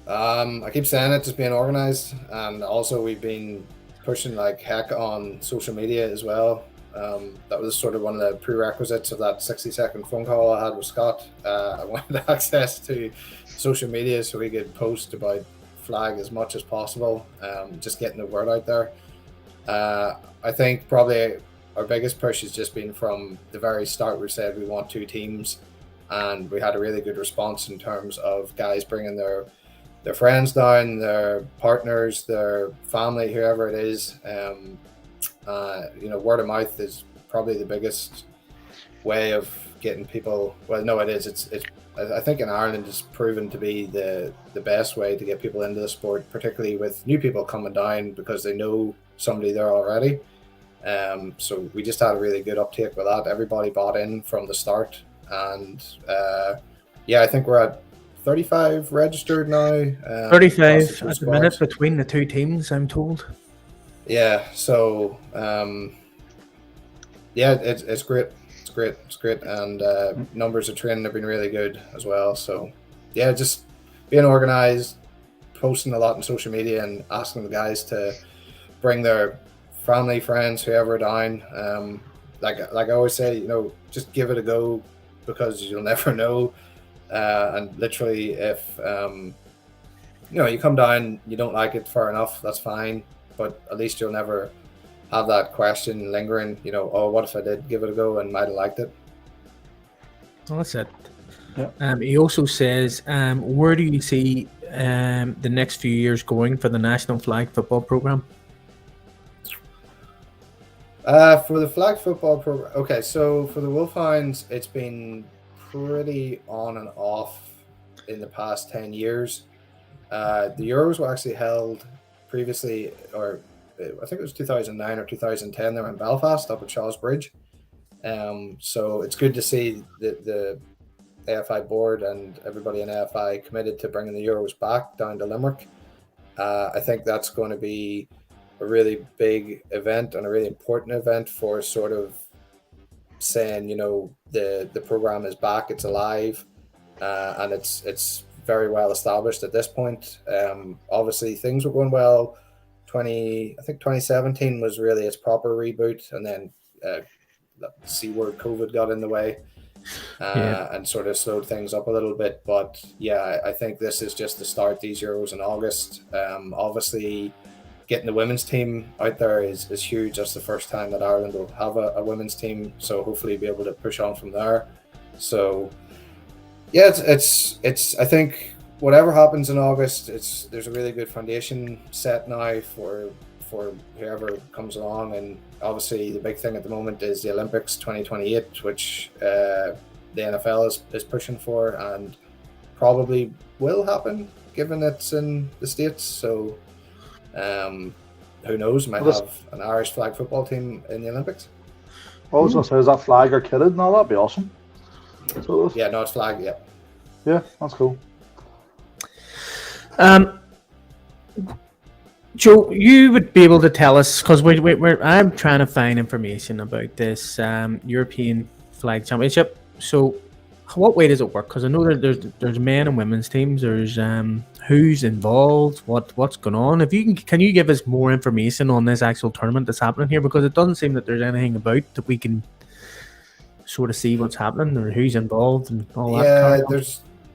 I keep saying it, just being organized, and also we've been pushing like heck on social media as well. That was sort of one of the prerequisites of that 60-second phone call I had with Scott. I wanted access to social media so we could post about flag as much as possible, just getting the word out there. I think probably our biggest push has just been from the very start. We said we want two teams, and we had a really good response in terms of guys bringing their friends down, their partners, their family, whoever it is. Word of mouth is probably the biggest way of getting people. Well, no, it is. It's. I think in Ireland it's proven to be the best way to get people into the sport, particularly with new people coming down because they know somebody there already. So we just had a really good uptake with that. Everybody bought in from the start, and I think we're at 35 registered now. 35 at the minute between the two teams, I'm told. Yeah, so it's great. It's great, and numbers of training have been really good as well. So yeah, just being organized, posting a lot on social media, and asking the guys to bring their family, friends, whoever down. Like I always say, just give it a go because you'll never know. And literally, if you come down, you don't like it, fair enough, that's fine. But at least you'll never have that question lingering. What if I did give it a go and might have liked it? Well, that's it. Yeah. He also says, where do you see the next few years going for the National Flag Football Program? For the flag football program, okay. So for the Wolfhounds, it's been pretty on and off in the past 10 years. The Euros were actually held previously, or I think it was 2009 or 2010. They were in Belfast up at Shaw's Bridge. So it's good to see the AFI board and everybody in AFI committed to bringing the Euros back down to Limerick. I think that's going to be a really big event and a really important event for sort of saying, the program is back, it's alive, and it's very well established at this point. Obviously, things were going well. I think 2017 was really its proper reboot, and then the C word COVID got in the way and sort of slowed things up a little bit. But yeah, I think this is just the start. These Euros in August. Obviously, getting the women's team out there is huge. That's the first time that Ireland will have a women's team, so hopefully be able to push on from there. So yeah, it's I think whatever happens in August, there's a really good foundation set now for whoever comes along. And obviously the big thing at the moment is the Olympics 2028, which the NFL is pushing for and probably will happen given it's in the States. So who knows, might have an Irish flag football team in the Olympics. I was going to say, is that flag or kitted? No, that'd be awesome. So yeah, no, it's flag, yeah. Yeah, that's cool. Joe, you would be able to tell us because I'm trying to find information about this European Flag Championship. So, what way does it work? Because I know that there's men and women's teams. There's who's involved, what's going on. If you can you give us more information on this actual tournament that's happening here? Because it doesn't seem that there's anything about that we can sort of see what's happening or who's involved and all that. Yeah,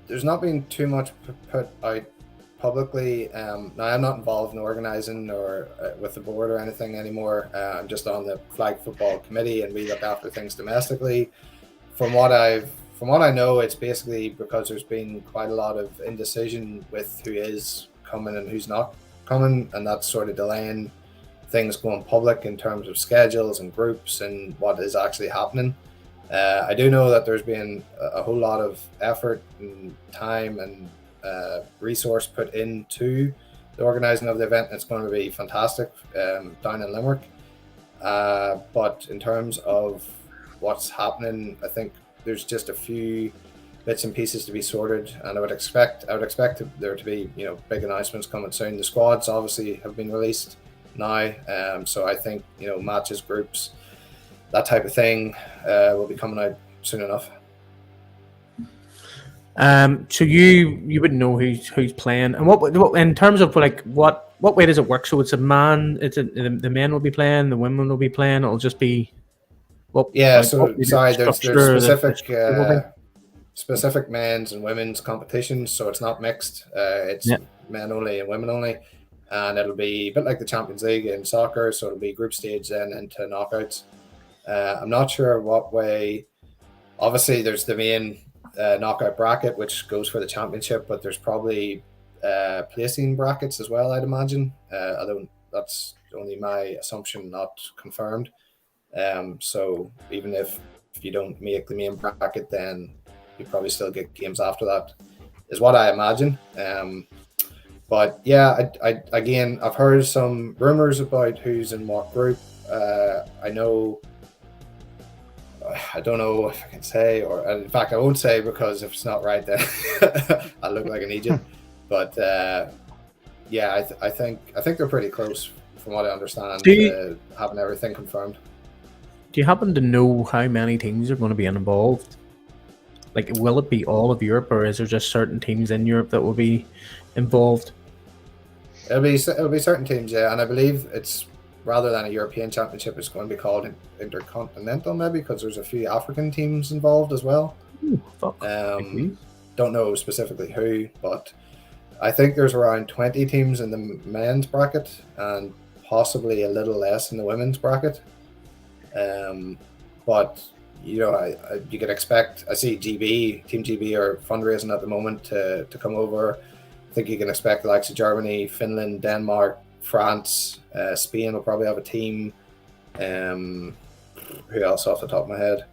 there's not been too much put out publicly. Now I'm not involved in organising or with the board or anything anymore. I'm just on the flag football committee, and we look after things domestically. From what I know, it's basically because there's been quite a lot of indecision with who is coming and who's not coming, and that's sort of delaying things going public in terms of schedules and groups and what is actually happening. I do know that there's been a whole lot of effort and time and resource put into the organising of the event. It's going to be fantastic down in Limerick. But in terms of what's happening, I think there's just a few bits and pieces to be sorted, and I would expect there to be big announcements coming soon. The squads obviously have been released now, so I think matches, groups, that type of thing will be coming out soon enough. So you would know who's playing, and what in terms of like what way does it work? So it's the men will be playing, the women will be playing. It'll just be there's specific men's and women's competitions, so it's not mixed. It's men only and women only, and it'll be a bit like the Champions League in soccer. So it'll be group stage then into knockouts. I'm not sure what way. Obviously, there's the main knockout bracket, which goes for the championship, but there's probably placing brackets as well, I'd imagine. Although that's only my assumption, not confirmed. So even if you don't make the main bracket, then you probably still get games after that, is what I imagine. But yeah, I've heard some rumors about who's in what group. I don't know if I can say, or in fact, I won't say, because if it's not right, then I look like an idiot. But I think they're pretty close, from what I understand, having everything confirmed. Do you happen to know how many teams are going to be involved? Like, will it be all of Europe, or is there just certain teams in Europe that will be involved? It'll be certain teams, yeah, and I believe it's, rather than a European Championship, it's going to be called Intercontinental, maybe, because there's a few African teams involved as well. Ooh, don't know specifically who, but I think there's around 20 teams in the men's bracket and possibly a little less in the women's bracket. But you could expect. I see Team GB are fundraising at the moment to come over. I think you can expect the likes of Germany, Finland, Denmark, France, Spain will probably have a team. Who else off the top of my head?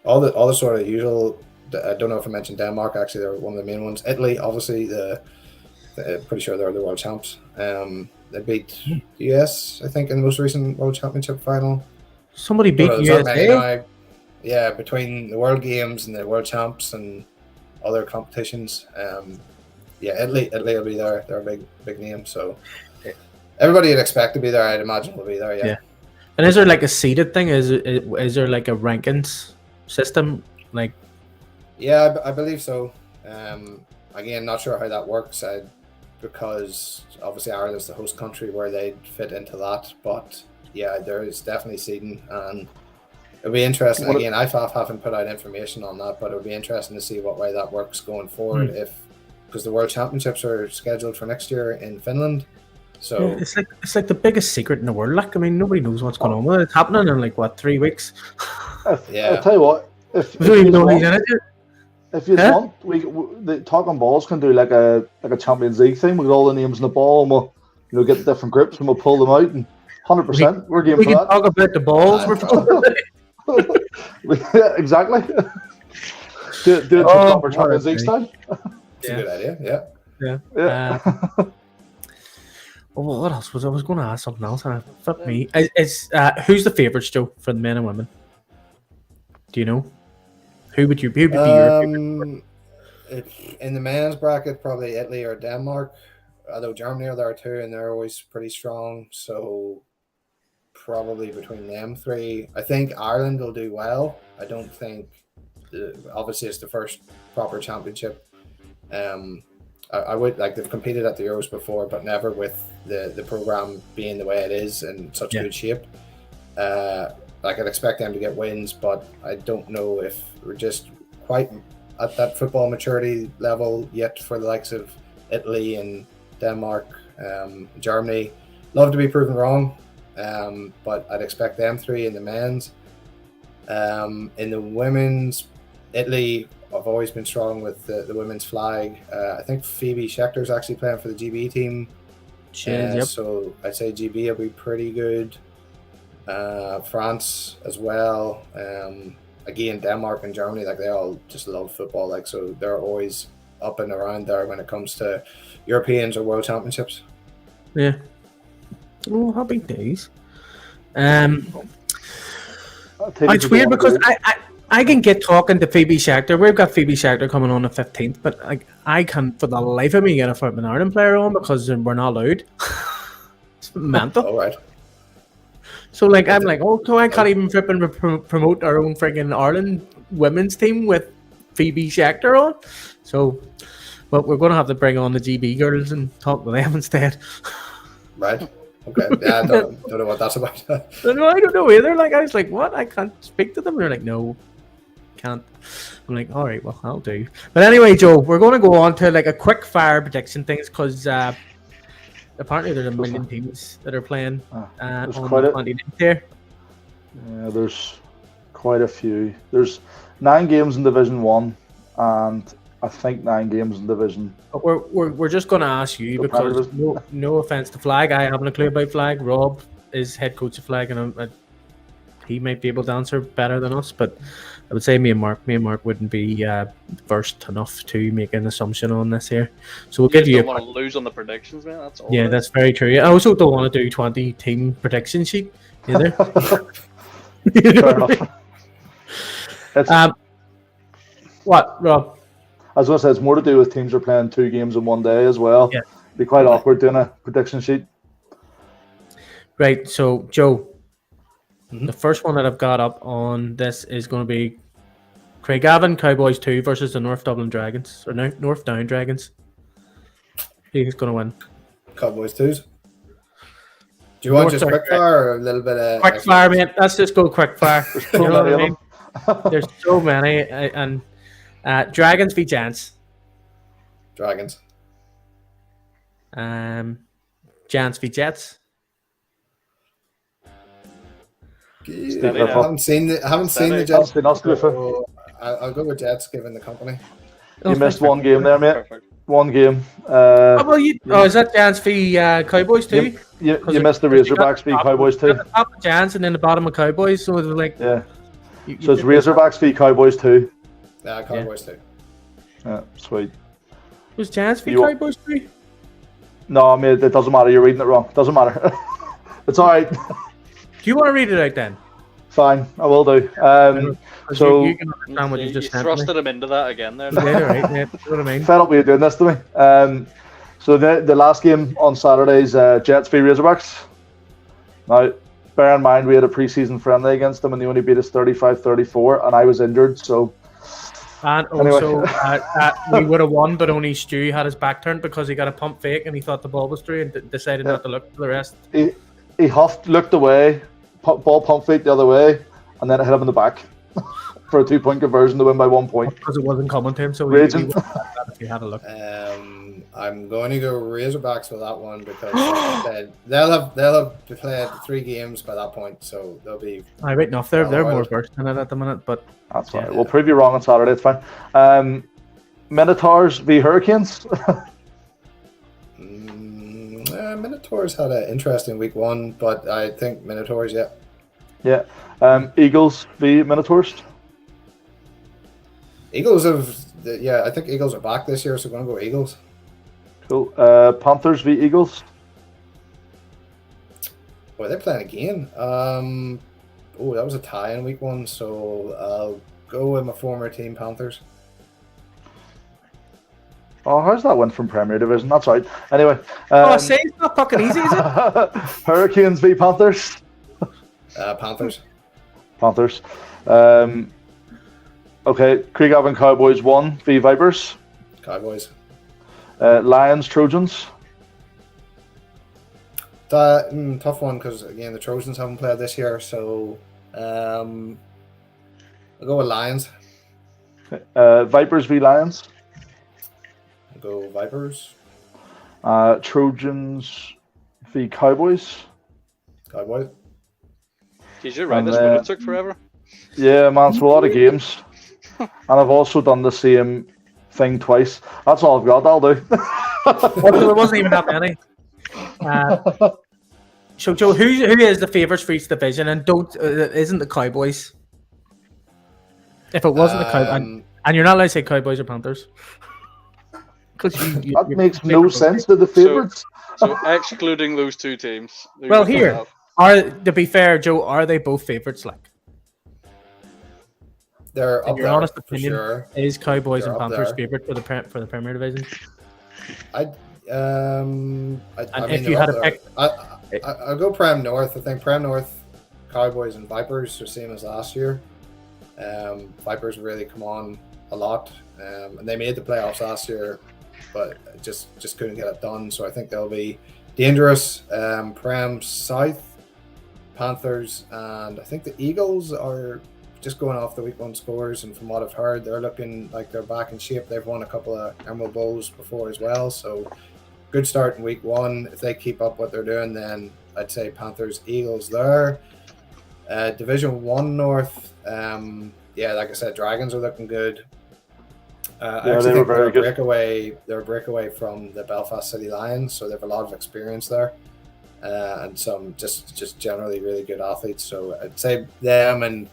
All the sort of usual. I don't know if I mentioned Denmark. Actually, they're one of the main ones. Italy, obviously, pretty sure they're the world champs. They beat the US, I think, in the most recent World Championship final. Somebody beat USA. Yeah, between the World Games and the World Champs and other competitions. Italy will be there. They're a big name, so everybody you'd expect to be there, I'd imagine, will be there. Yeah. And is there like a seeded thing? Is there like a rankings system? Like, yeah, I believe so. Again, not sure how that works, because obviously Ireland's the host country where they'd fit into that. But yeah, there is definitely seeding, and it'll be interesting. Again, I haven't put out information on that, but it'll be interesting to see what way that works going forward. Because the World Championships are scheduled for next year in Finland. So it's like the biggest secret in the world. Like, I mean, nobody knows what's going on with it. It's happening in like 3 weeks. I'll tell you what. If you want, the Talkin Balls can do like a Champions League thing with all the names in the ball, and we'll get the different groups and we'll pull them out, and 100% we're game for that. We can talk about the balls. Yeah, exactly. Do it for proper Champions League style. It's a good idea. Yeah. Well, what else was I was going to ask something else, and it flipped me. Who's the favourites, Joe, for the men and women? Do you know? Who would be your favorite? In the men's bracket, probably Italy or Denmark. although Germany are there too, and they're always pretty strong. So probably between them three. I think Ireland will do well. I don't think, obviously, it's the first proper championship. I would like they've competed at the Euros before, but never with the program being the way it is in such good shape. Like I'd expect them to get wins, but I don't know if we're just quite at that football maturity level yet for the likes of Italy and Denmark, Germany. Love to be proven wrong, but I'd expect them three in the men's. In the women's, Italy have always been strong with the women's flag. I think Phoebe Schechter's actually playing for the GB team. So I'd say GB will be pretty good. France as well. Again, Denmark and Germany, like they all just love football. Like so, they're always up and around there when it comes to Europeans or World Championships. Yeah. Oh, happy days. It's weird because I can get talking to Phoebe Schechter. We've got Phoebe Schechter coming on the 15th, but I can for the life of me get a Football Ireland player on because we're not allowed. It's mental. All right. So I'm like, oh, so I can't even promote our own friggin' Ireland women's team with Phoebe Schechter on. So, well, we're going to have to bring on the GB girls and talk to them instead. Right. Okay. Yeah, I don't know what that's about. No, I don't know either. I was like, what? I can't speak to them. And they're like, no, can't. I'm like, all right, well, I'll do. But anyway, Joe, we're going to go on to a quick fire prediction things because apparently there's a million teams that are playing on the 29th here. Yeah, there's quite a few. There's 9 games in Division 1 and I think 9 games in Division. But we're just going to ask you because no offense to Flag, I haven't a clue about Flag. Rob is head coach of Flag, and he might be able to answer better than us. But I would say me and Mark wouldn't be versed enough to make an assumption on this here. So we'll give you. Don't want to lose on the predictions, man. That's all. Yeah, that's very true. I also don't want to do 20 team prediction sheet either. You know what I mean? What, Rob? I was going to say, it's more to do with teams are playing 2 games in one day as well. Yeah. It'd be quite awkward doing a prediction sheet. Right, so Joe, the first one that I've got up on this is going to be Craigavon Cowboys 2 versus the North Dublin Dragons, or North Down Dragons. Who is going to win? Cowboys 2s. Do you want just quick fire or a little bit of... Quick fire, mate. Let's just go quick fire. You know what I mean? There's so many, and... Dragons v Giants. Dragons. Giants v Jets. I haven't seen the Jets. So I'll go with Jets given the company. You missed one game there, mate. Perfect. One game. Is that Giants v Cowboys too? You missed the Razorbacks v Cowboys too. The top of Giants and then the bottom of Cowboys. So it's yeah. So it's Razorbacks v Cowboys too. Yeah, Cowboys too. Yeah, sweet. Was Giants v Cowboys too? No, I mean, it doesn't matter. You're reading it wrong. It doesn't matter. It's all right. Do you want to read it out then? Fine, I will do. So you can understand what you just thrusted him into that again there. Yeah, right. Yeah, you know what I mean. Fed up with you doing this to me. So the last game on Saturday's Jets v Razorbacks. Now, bear in mind we had a preseason friendly against them and they only beat us 35-34 and I was injured, so... And also, we would have won, but only Stu had his back turned because he got a pump fake and he thought the ball was through and decided not to look for the rest. He huffed, looked away, ball pump fake the other way, and then it hit him in the back for a 2-point conversion to win by 1 point. Because it wasn't coming to him, so he if he had a look. I'm going to go Razorbacks with that one because like they'll have played 3 games by that point, so they'll be. Right enough. They're more versed in it at the minute, but that's fine. We'll prove you wrong on Saturday. It's fine. Minotaurs v Hurricanes. Minotaurs had an interesting week 1, but I think Minotaurs, yeah. Yeah. Eagles v Minotaurs. Eagles I think Eagles are back this year, so we're going to go Eagles. Cool. Panthers v Eagles. Well, they're playing again. That was a tie in week 1, so I'll go with my former team, Panthers. Oh, how's that went from Premier Division? That's right. Anyway. I say it's not fucking easy, is it? Hurricanes v Panthers. Panthers. Panthers. Okay, Craigavon Cowboys 1 v Vipers. Cowboys. Lions Trojans. Tough one because again the Trojans haven't played this year, so I'll go with Lions. Vipers v Lions. I'll go Vipers. Trojans v Cowboys. Cowboys. Jeez, you're right. This would have took forever. Yeah, man, it's a lot of games. And I've also done the same thing twice. That's all I've got, I'll do. There wasn't even that many. So, Joe, who is the favourites for each division? And isn't the Cowboys? If it wasn't the Cowboys, and you're not allowed to say Cowboys or Panthers. That makes no sense to the favourites. So excluding those two teams. Well, here, to be fair, Joe, are they both favourites? Like, they're up your there, honest for opinion, sure. is Cowboys They're and up Panthers there. favourite for the Premier Division? I mean, if you they're had up to there. pick, I'll go Prem North. I think Prem North, Cowboys and Vipers are same as last year. Vipers really come on a lot, and they made the playoffs last year, but just couldn't get it done. So I think they'll be dangerous. Prem South, Panthers, and I think the Eagles are just going off the week 1 scores, and from what I've heard, they're looking like they're back in shape. They've won a couple of Emerald Bowls before as well, so good start in week 1. If they keep up what they're doing, then I'd say Panthers, Eagles there. Division 1 North, like I said, Dragons are looking good. I actually think they're a breakaway from the Belfast City Lions, so they have a lot of experience there, and some just generally really good athletes. So I'd say them and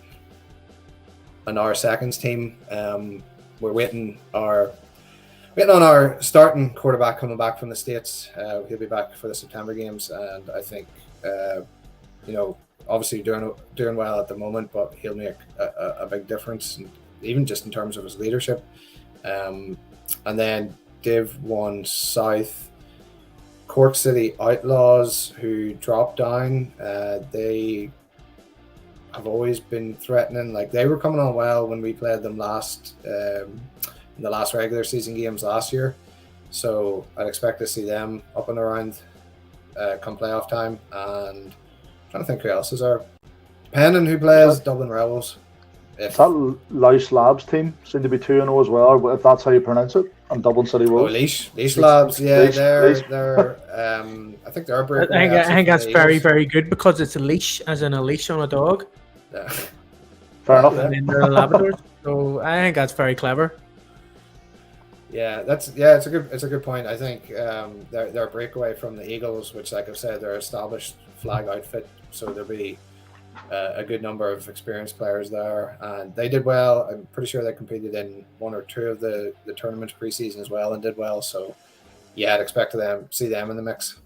our seconds team. We're waiting on our starting quarterback coming back from the States. He'll be back for the September games, and I think obviously doing well at the moment, but he'll make a big difference, and even just in terms of his leadership. And then Div 1 South, Cork City Outlaws, who dropped down. They have always been threatening. Like, they were coming on well when we played them in the last regular season games last year. So I'd expect to see them up and around come playoff time. And I'm trying to think who else is there. Pennon, who plays Dublin Rebels. That Louse Labs team seem to be 2-0 as well, if that's how you pronounce it. And Dublin City Wolves. Leash Labs, yeah, Leash. they're I think they're breakaway. I think that's very, very good because it's a leash, as in a leash on a dog. Yeah. Fair enough. And then they're Labradors, so I think that's very clever. Yeah, it's a good point. I think they're a breakaway from the Eagles, which, like I've said, they're an established flag outfit, so there'll be a good number of experienced players there, and they did well. I'm pretty sure they competed in 1 or 2 of the tournaments preseason as well and did well. So yeah, I'd expect see them in the mix.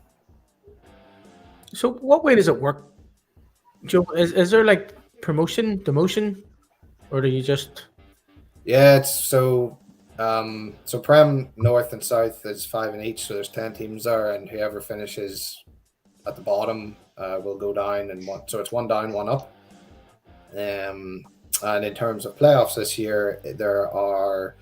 So what way does it work, Joe? Is there like promotion, demotion, or do you just? Yeah, it's so Prem North and South is 5 in each, so there's 10 teams there, and whoever finishes at the bottom will go down, and so it's 1 down, 1 up. And in terms of playoffs this year, there are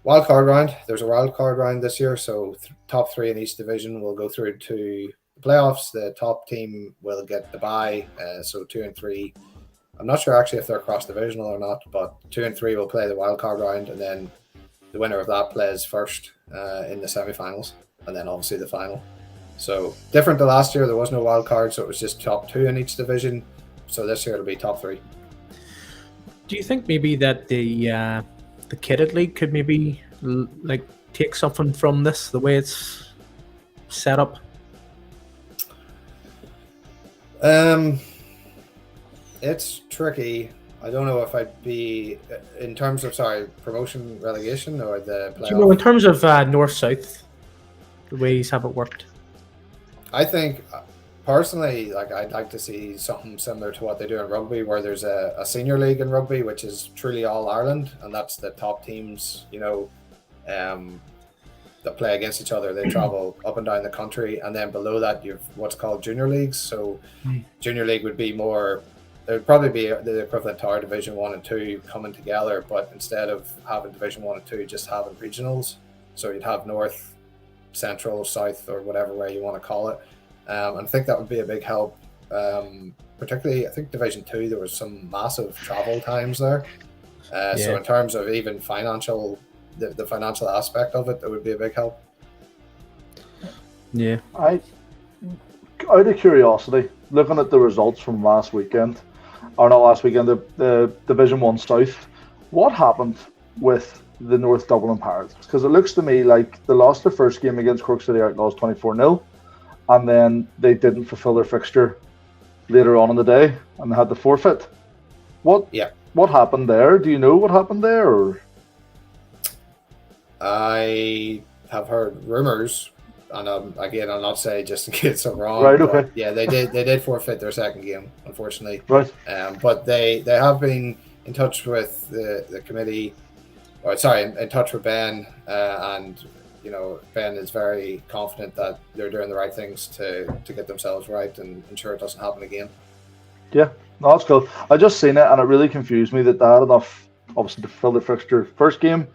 wild card round. There's a wild card round this year, so top 3 in each division will go through to the playoffs. The top team will get the bye, so 2 and 3. I'm not sure actually if they're cross divisional or not, but 2 and 3 will play the wild card round, and then the winner of that plays first in the semi-finals, and then obviously the final. So different to last year, there was no wild card, so it was just top 2 in each division. So this year it'll be top 3. Do you think maybe that the kitted league could maybe like take something from this, the way it's set up? It's tricky. I don't know if I'd be in terms of promotion, relegation, or the playoff. Do you know, in terms of north-south, the ways have it worked? I think personally, like, I'd like to see something similar to what they do in rugby, where there's a senior league in rugby, which is truly all Ireland, and that's the top teams. that play against each other. They travel up and down the country, and then below that you've what's called junior leagues. So junior league would be more, it would probably be the equivalent to our Division 1 and 2 coming together, but instead of having Division 1 and 2, just having regionals. So you'd have North, Central, South, or whatever way you want to call it. And I think that would be a big help. Particularly, I think Division 2, there was some massive travel times there. So in terms of even financial, the financial aspect of it, that would be a big help. Yeah. Out of curiosity, looking at the results from last weekend, or not last weekend, the Division 1 South, what happened with the North Dublin Pirates? Because it looks to me like they lost their first game against Cork City Outlaws 24-0, and then they didn't fulfill their fixture later on in the day, and they had to forfeit. What happened there? Do you know what happened there? Or? I have heard rumours, and again, I'll not say just in case I'm wrong. Right. Okay. Yeah, they did forfeit their second game, unfortunately. Right. But they have been in touch with the committee, in touch with Ben, and Ben is very confident that they're doing the right things to get themselves right and ensure it doesn't happen again. Yeah, no, that's cool. I just seen it and it really confused me that they had enough, obviously, to fill their fixture first game,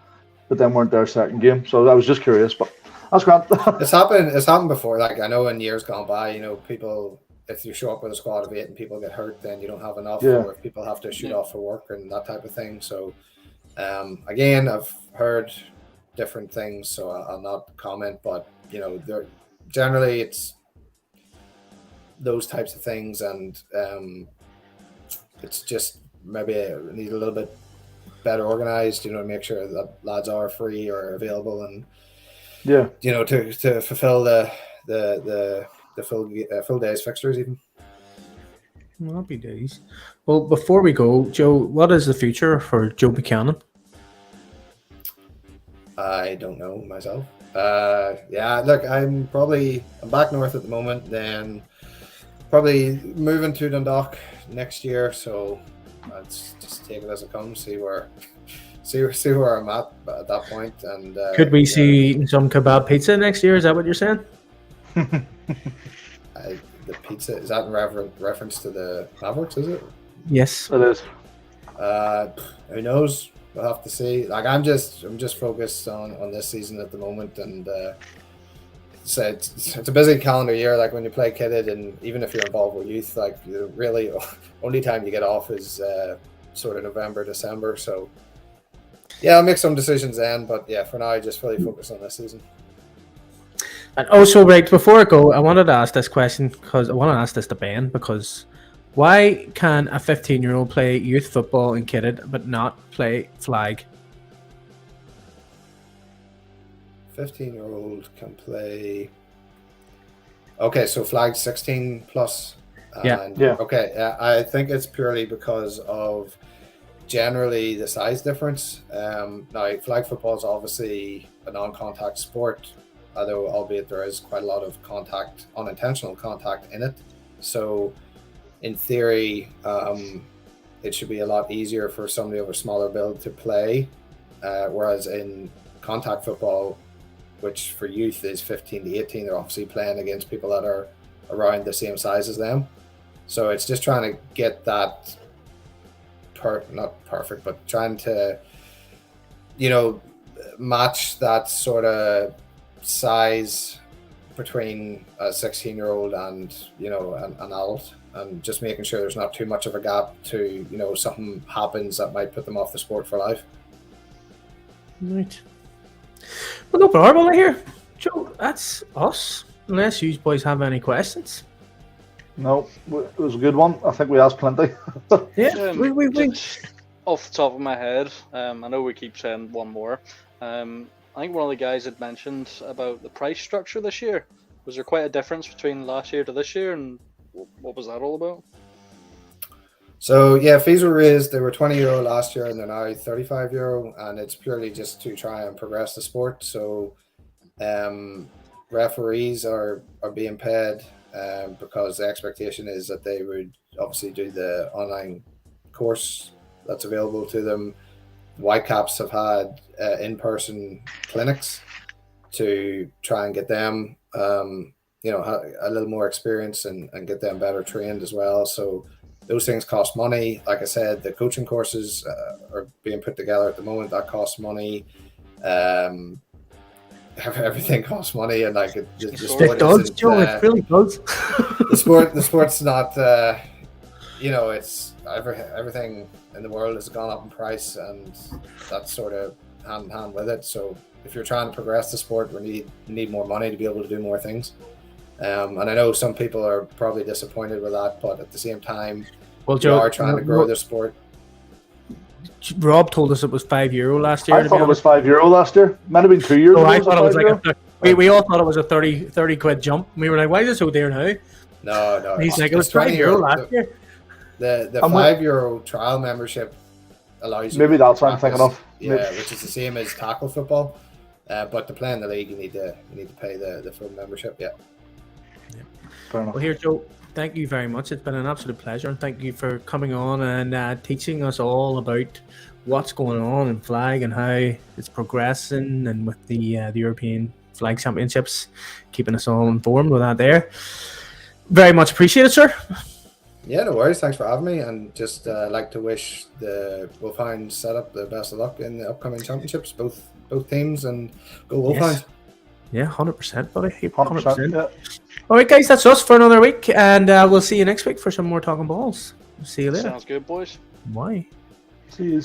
but then weren't there second game. So I was just curious, but that's grand. It's happened before. Like, I know in years gone by, people, if you show up with a squad of 8 and people get hurt, then you don't have enough, or if people have to shoot off for work and that type of thing. So again, I've heard different things, so I'll not comment, but generally it's those types of things, and it's just maybe need a little bit better organized, to make sure that lads are free or available, and to fulfill the full day's fixtures even. Well, happy days. Well, before we go, Joe, what is the future for Joe Buchanan? I don't know myself. Look, I'm back north at the moment, then probably moving to Dundalk next year, so let's just take it as it comes, see where I'm at that point. And could we see some kebab pizza next year? Is that what you're saying? The pizza, is that in reference to the Mavericks, is it? Yes, it is. Who knows? We'll have to see. Like, I'm just focused on this season at the moment, and it's a busy calendar year. Like, when you play kidded, and even if you're involved with youth, like, really only time you get off is sort of November, December. So yeah, I'll make some decisions then, but yeah, for now I just fully focus on this season. And also, right before I go, I wanted to ask this question, because I want to ask this to Ben, because why can a 15-year-old play youth football in kidded but not play flag? 15-year-old can play. Okay, so flag 16 plus. Yeah. Okay, I think it's purely because of generally the size difference. Now, flag football is obviously a non-contact sport, although albeit there is quite a lot of contact, unintentional contact in it. So in theory, it should be a lot easier for somebody of a smaller build to play, whereas in contact football, which for youth is 15 to 18, they're obviously playing against people that are around the same size as them. So it's just trying to get that, not perfect, but trying to, match that sort of size between a 16-year-old and, an adult, and just making sure there's not too much of a gap to, something happens that might put them off the sport for life. Right. Well, no problem here. Joe, that's us. Unless you boys have any questions. No, it was a good one. I think we asked plenty. Yeah, we. Just off the top of my head, I know we keep saying one more. I think one of the guys had mentioned about the price structure this year. Was there quite a difference between last year to this year, and what was that all about? So yeah, fees were raised. They were €20 last year, and they're now €35, and it's purely just to try and progress the sport. So referees are being paid because the expectation is that they would obviously do the online course that's available to them. Whitecaps have had in-person clinics, to try and get them, a little more experience and get them better trained as well. So those things cost money. Like I said, the coaching courses are being put together at the moment. That costs money. Everything costs money, and like it does, Joe. It really does. the sport's not. It's everything in the world has gone up in price, and that's sort of hand in hand with it. So if you're trying to progress the sport, we need more money to be able to do more things. And I know some people are probably disappointed with that, but at the same time, Joe, we are trying to grow the sport. Rob told us it was €5 last year. I thought it was €5 last year. Might have been 2 years. So I thought it was like we all thought it was a 30 quid jump. We were like, why is it so dear now? No. He's like, it was €20 last year. The €5 trial membership allows you. Maybe that's what I'm thinking of. Yeah, which is the same as tackle football, but to play in the league, you need to pay the full membership. Yeah. Fair enough. Well, here, Joe. Thank you very much. It's been an absolute pleasure, and thank you for coming on and teaching us all about what's going on in flag and how it's progressing, and with the European Flag Championships, keeping us all informed with that there. Very much appreciated, sir. Yeah, no worries. Thanks for having me, and just like to wish the Wolfhounds setup the best of luck in the upcoming championships, both teams, and go Wolfhounds. Yeah, 100%, buddy. 100%. Yeah. All right, guys, that's us for another week, and we'll see you next week for some more Talking Balls. See you later. Sounds good, boys. Bye. See you.